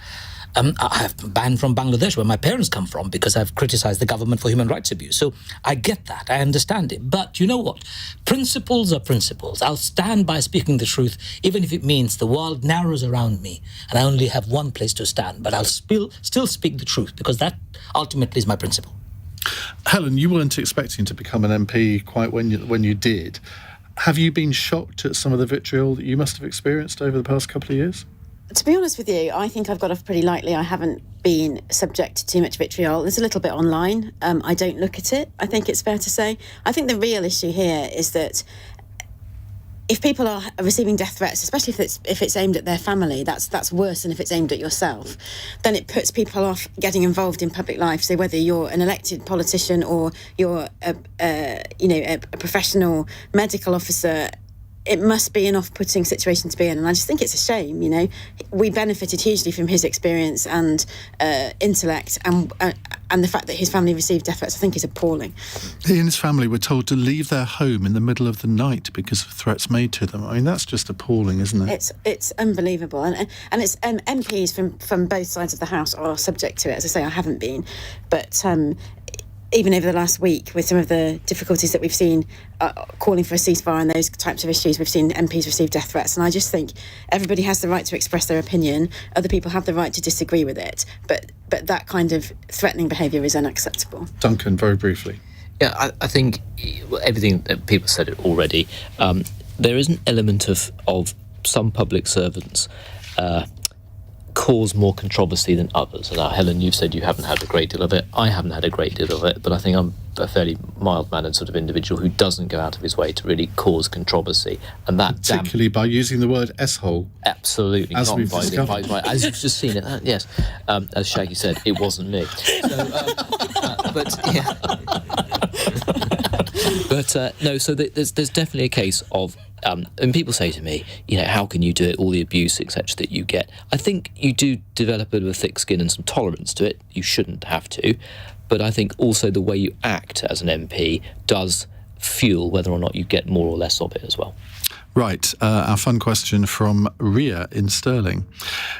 I have been banned from Bangladesh, where my parents come from, because I've criticised the government for human rights abuse. So I get that. I understand it. But you know what? Principles are principles. I'll stand by speaking the truth, even if it means the world narrows around me and I only have one place to stand. But I'll still speak the truth, because that ultimately is my principle. Helen, you weren't expecting to become an MP quite when you did. Have you been shocked at some of the vitriol that you must have experienced over the past couple of years? To be honest with you, I think I've got off pretty lightly. I haven't been subject to too much vitriol. There's a little bit online. I don't look at it, I think it's fair to say. I think the real issue here is that if people are receiving death threats, especially if it's aimed at their family, that's worse than if it's aimed at yourself. Then it puts people off getting involved in public life. So whether you're an elected politician or you're a professional medical officer, it must be an off-putting situation to be in, and I just think it's a shame. We benefited hugely from his experience and intellect, and the fact that his family received death threats, I think, is appalling. He and his family were told to leave their home in the middle of the night because of threats made to them. I mean, that's just appalling, isn't it? It's unbelievable, and it's MPs from both sides of the House are subject to it. As I say, I haven't been, but even over the last week, with some of the difficulties that we've seen calling for a ceasefire and those types of issues, we've seen MPs receive death threats. And I just think everybody has the right to express their opinion. Other people have the right to disagree with it. But that kind of threatening behaviour is unacceptable. Duncan, very briefly. Yeah, I think everything that people said it already. There is an element of some public servants cause more controversy than others. And Helen, you've said you haven't had a great deal of it. I haven't had a great deal of it, but I think I'm a fairly mild-mannered sort of individual who doesn't go out of his way to really cause controversy. And that particularly by using the word S-hole. Absolutely. As we've discovered. As you've just seen it, yes. As Shaggy said, it wasn't me. So, but yeah. So there's definitely a case of, and people say to me, how can you do it, all the abuse, etc., that you get. I think you do develop a bit of a thick skin and some tolerance to it. You shouldn't have to. But I think also the way you act as an MP does fuel whether or not you get more or less of it as well. Right, our fun question from Ria in Stirling.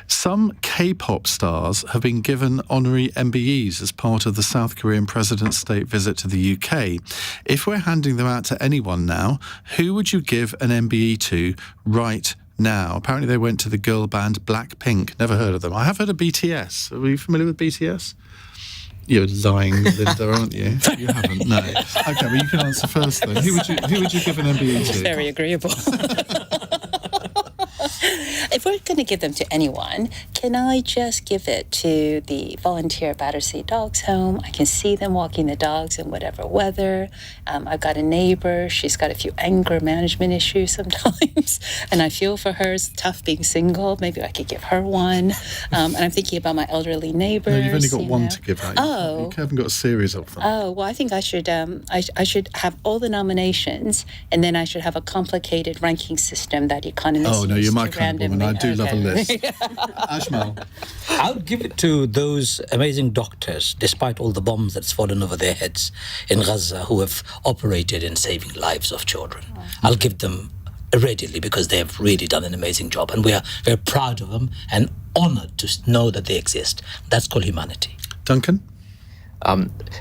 Some K-pop stars have been given honorary MBEs as part of the South Korean president's state visit to the UK. If we're handing them out to anyone now, who would you give an MBE to right now? Apparently they went to the girl band Blackpink. Never heard of them. I have heard of BTS. Are you familiar with BTS? You're lying, Linda, aren't you? You haven't, no. Okay, well, you can answer first, then. Who would you give an MBE to? Very agreeable. If we're going to give them to anyone, can I just give it to the volunteer Battersea Dogs Home? I can see them walking the dogs in whatever weather. I've got a neighbour. She's got a few anger management issues sometimes, and I feel for her. It's tough being single. Maybe I could give her one. And I'm thinking about my elderly neighbours. No, you've only got one to give out. Oh. You haven't got a series of them. Oh, well, I think I should I should have all the nominations, and then I should have a complicated ranking system that Economist Oh, no, you're my kind of woman. I do love a Okay. list. Ajmal. I'll give it to those amazing doctors, despite all the bombs that's fallen over their heads in Gaza, who have operated in saving lives of children. I'll give them readily because they have really done an amazing job, and we are very proud of them and honoured to know that they exist. That's called humanity. Duncan?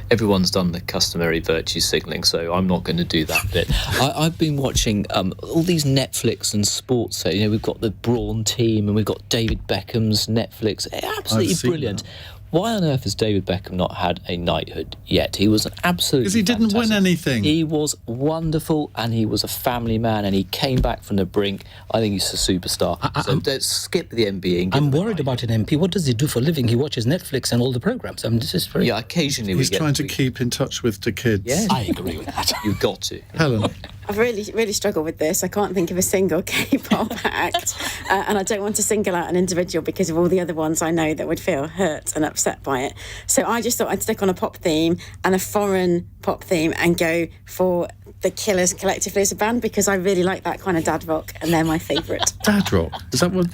Everyone's done the customary virtue signalling, so I'm not going to do that bit. I've been watching all these Netflix and sports. We've got the Brawn team and we've got David Beckham's Netflix. Absolutely brilliant. Why on earth has David Beckham not had a knighthood yet? He was an absolutely Because he didn't win anything. He was wonderful, and he was a family man, and he came back from the brink. I think he's a superstar. So let's skip the MBE. I'm worried about an MP. What does he do for a living? He watches Netflix and all the programmes. This is very... Yeah, occasionally He's trying to keep in touch with the kids. Yes. I agree with that. You've got to. Helen? I've really struggled with this. I can't think of a single K-pop act, and I don't want to single out an individual because of all the other ones I know that would feel hurt and upset by it. So I just thought I'd stick on a pop theme and a foreign pop theme and go for the Killers collectively as a band because I really like that kind of dad rock, and they're my favourite. Dad rock? Is that what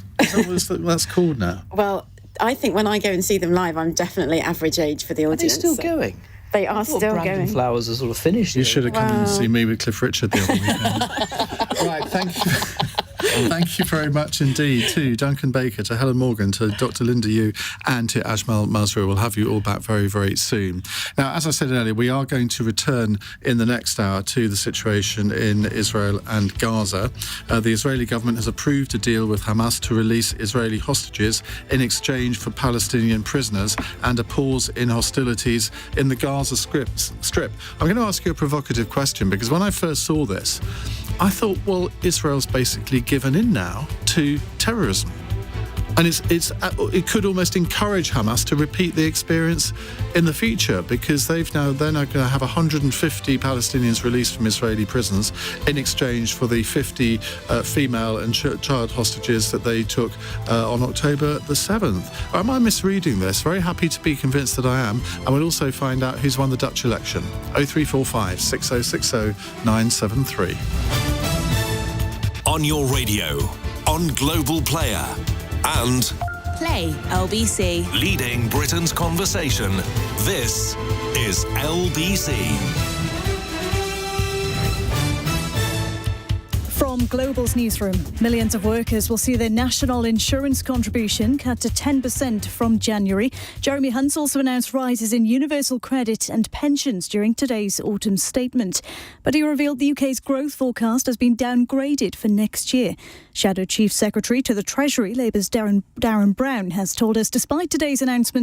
that's called now? Well, I think when I go and see them live, I'm definitely average age for the audience. Are they still going? They are still Brandon going. Flowers are sort of finished. You should have come and see me with Cliff Richard the other weekend. Right, thank you. Thank you very much indeed to Duncan Baker, to Helen Morgan, to Dr. Linda Yueh, and to Ajmal Masroor. We'll have you all back very, very soon. Now, as I said earlier, we are going to return in the next hour to the situation in Israel and Gaza. The Israeli government has approved a deal with Hamas to release Israeli hostages in exchange for Palestinian prisoners and a pause in hostilities in the Gaza Strip. I'm going to ask you a provocative question because when I first saw this, I thought, well, Israel's basically given in now to terrorism. And it could almost encourage Hamas to repeat the experience in the future because they're now going to have 150 Palestinians released from Israeli prisons in exchange for the 50 female and child hostages that they took on October the 7th. Or am I misreading this? Very happy to be convinced that I am. And we'll also find out who's won the Dutch election. 0345 6060 973. On your radio, on Global Player, and Play LBC. leading Britain's conversation. This is LBC. From Global's newsroom, millions of workers will see their national insurance contribution cut to 10% from January. Jeremy Hunt's also announced rises in universal credit and pensions during today's autumn statement. But he revealed the UK's growth forecast has been downgraded for next year. Shadow Chief Secretary to the Treasury, Labour's Darren Brown, has told us despite today's announcement